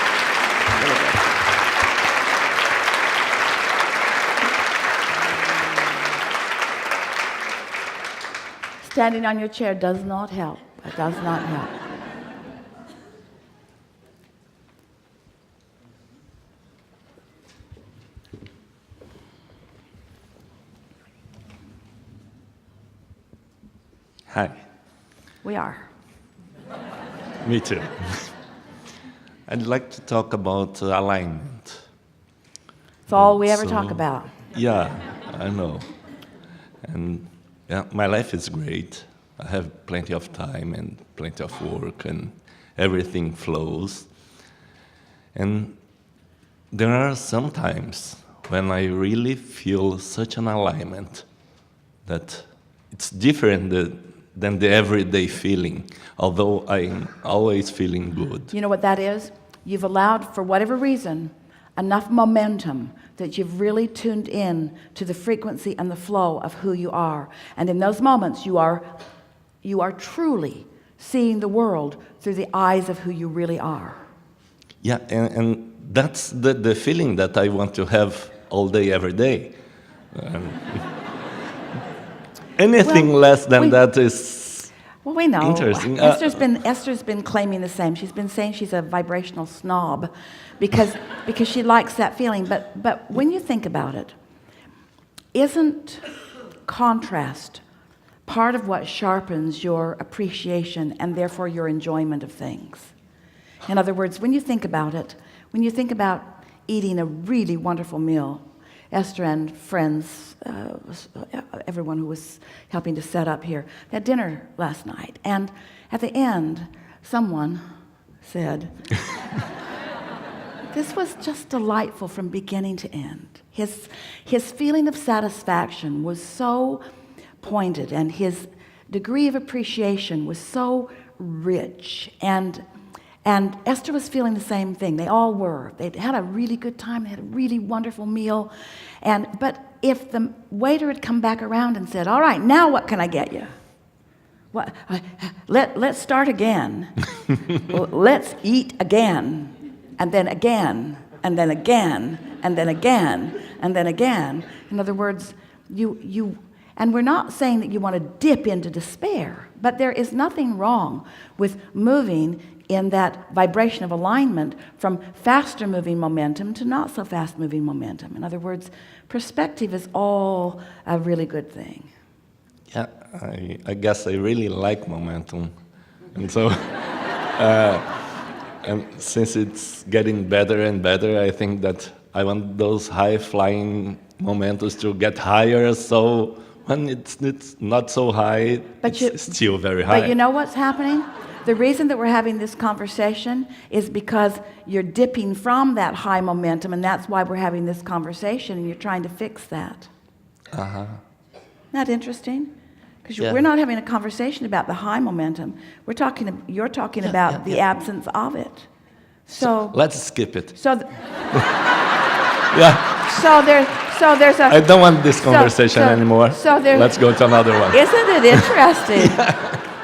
Really good. Standing on your chair does not help. It does not help. Hi. We are. Me too. I'd like to talk about alignment. It's all we ever So- talk about. Yeah, I know. And yeah, my life is great. I have plenty of time and plenty of work, and everything flows. And there are some times when I really feel such an alignment that it's different than the everyday feeling, although I'm always feeling good. You know what that is? You've allowed, for whatever reason, enough momentum that you've really tuned in to the frequency and the flow of who you are. And in those moments, you are truly seeing the world through the eyes of who you really are. Yeah, and that's the feeling that I want to have all day, every day. Anything less than that is Well, we know. interesting. Esther's been claiming the same. She's been saying she's a vibrational snob because she likes that feeling. But when you think about it, isn't contrast part of what sharpens your appreciation and therefore your enjoyment of things? In other words, when you think about it, when you think about eating a really wonderful meal, Esther and friends, everyone who was helping to set up here, they had dinner last night. And at the end, someone said, this was just delightful from beginning to end. His feeling of satisfaction was so pointed, and his degree of appreciation was so rich. And Esther was feeling the same thing. They all were. They'd had a really good time. They had a really wonderful meal. But if the waiter had come back around and said, all right, now what can I get you? What? Let's start again. Let's eat again. And then again. And then again. And then again. And then again. In other words, and we're not saying that you want to dip into despair, but there is nothing wrong with moving in that vibration of alignment from faster moving momentum to not so fast moving momentum. In other words, perspective is all a really good thing. Yeah, I guess I really like momentum. And so, and since it's getting better and better, I think that I want those high-flying momentums to get higher, so when it's not so high, it's still very high. But you know what's happening? The reason that we're having this conversation is because you're dipping from that high momentum, and that's why we're having this conversation, and you're trying to fix that. Uh-huh. Isn't that interesting? Because Yeah. we're not having a conversation about the high momentum. You're talking about the absence of it. So Let's skip it. so Yeah, there's a I don't want this conversation so- anymore. so there- Let's go to another one. Isn't it interesting?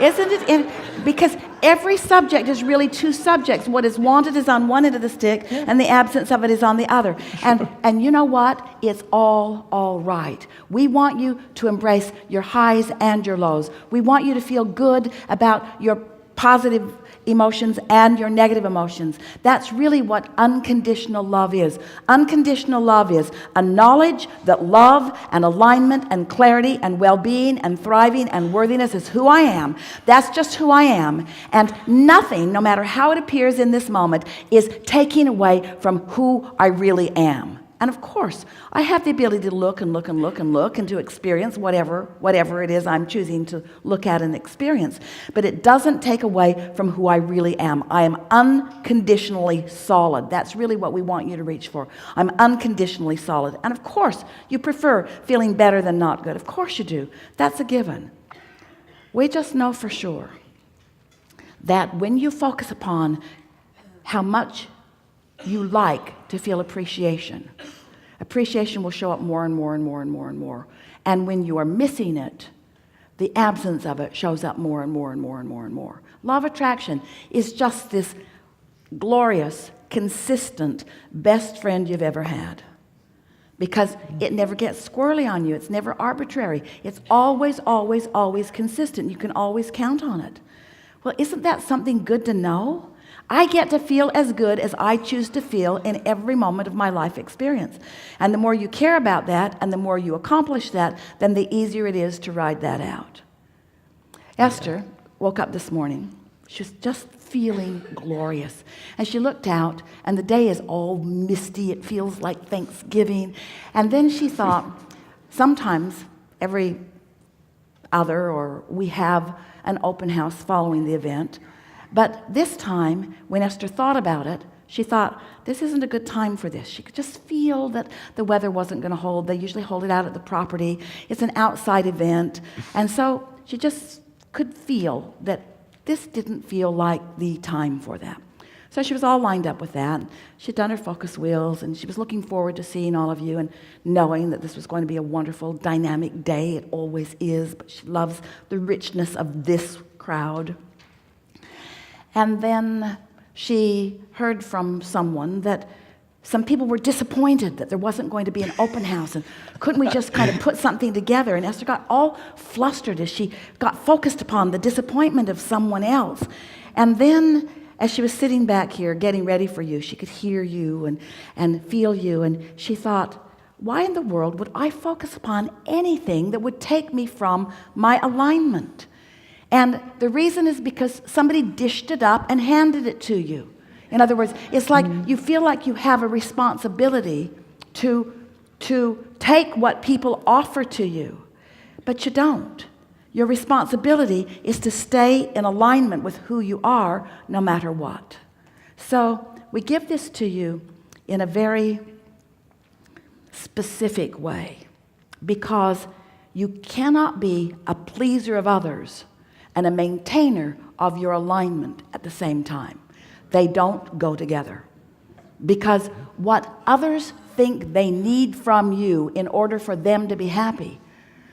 Isn't it? Because every subject is really two subjects. What is wanted is on one end of the stick, and the absence of it is on the other. And you know what? It's all right. We want you to embrace your highs and your lows. We want you to feel good about your positive emotions and your negative emotions. That's really what unconditional love is. Unconditional love is a knowledge that love and alignment and clarity and well-being and thriving and worthiness is who I am. That's just who I am. And nothing, no matter how it appears in this moment, is taking away from who I really am. And of course, I have the ability to look and look and look and look and to experience whatever it is I'm choosing to look at and experience. But it doesn't take away from who I really am. I am unconditionally solid. That's really what we want you to reach for. I'm unconditionally solid. And of course, you prefer feeling better than not good. Of course you do. That's a given. We just know for sure that when you focus upon how much you like to feel appreciation will show up more and more and more and more and more. And when you are missing it, the absence of it shows up more and more and more and more and more. Law of attraction is just this glorious, consistent best friend you've ever had. Because it never gets squirrely on you. It's never arbitrary. It's always, always, always consistent. You can always count on it. Well, isn't that something good to know? I get to feel as good as I choose to feel in every moment of my life experience. And the more you care about that and the more you accomplish that, then the easier it is to ride that out. Esther woke up this morning. She was just feeling glorious. And she looked out, and the day is all misty. It feels like Thanksgiving. And then she thought, sometimes every other, or we have an open house following the event. But this time, when Esther thought about it, she thought, this isn't a good time for this. She could just feel that the weather wasn't going to hold. They usually hold it out at the property. It's an outside event. And so she just could feel that this didn't feel like the time for that. So she was all lined up with that. She'd done her focus wheels, and she was looking forward to seeing all of you and knowing that this was going to be a wonderful, dynamic day. It always is, but she loves the richness of this crowd. And then she heard from someone that some people were disappointed that there wasn't going to be an open house, and couldn't we just kind of put something together? And Esther got all flustered as she got focused upon the disappointment of someone else. And then as she was sitting back here getting ready for you, she could hear you and feel you, and she thought, why in the world would I focus upon anything that would take me from my alignment? And the reason is because somebody dished it up and handed it to you. In other words, it's like you feel like you have a responsibility to take what people offer to you, but you don't. Your responsibility is to stay in alignment with who you are no matter what. So we give this to you in a very specific way, because you cannot be a pleaser of others and a maintainer of your alignment at the same time. They don't go together. Because what others think they need from you in order for them to be happy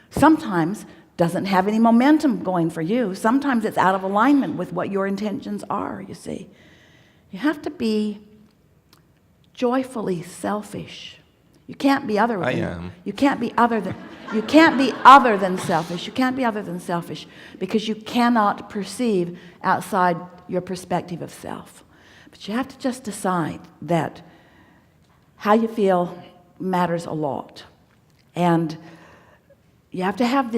sometimes doesn't have any momentum going for you. Sometimes it's out of alignment with what your intentions are, you see. You have to be joyfully selfish. You can't be other than. I am. You can't be other than. You can't be other than selfish. You can't be other than selfish because you cannot perceive outside your perspective of self. But you have to just decide that how you feel matters a lot. And you have to have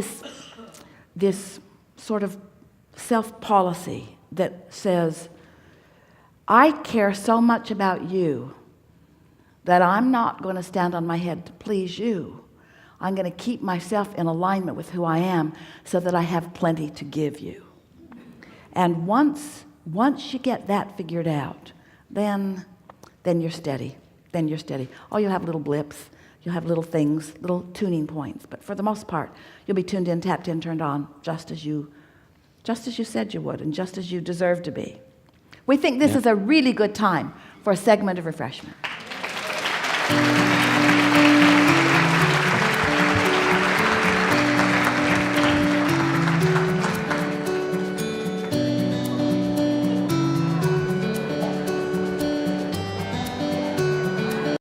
this sort of self-policy that says, I care so much about you that I'm not going to stand on my head to please you. I'm going to keep myself in alignment with who I am so that I have plenty to give you. And once you get that figured out, then you're steady. Then you're steady. Oh, you'll have little blips. You'll have little things, little tuning points. But for the most part, you'll be tuned in, tapped in, turned on, just as you said you would, and just as you deserve to be. We think this is a really good time for a segment of refreshment.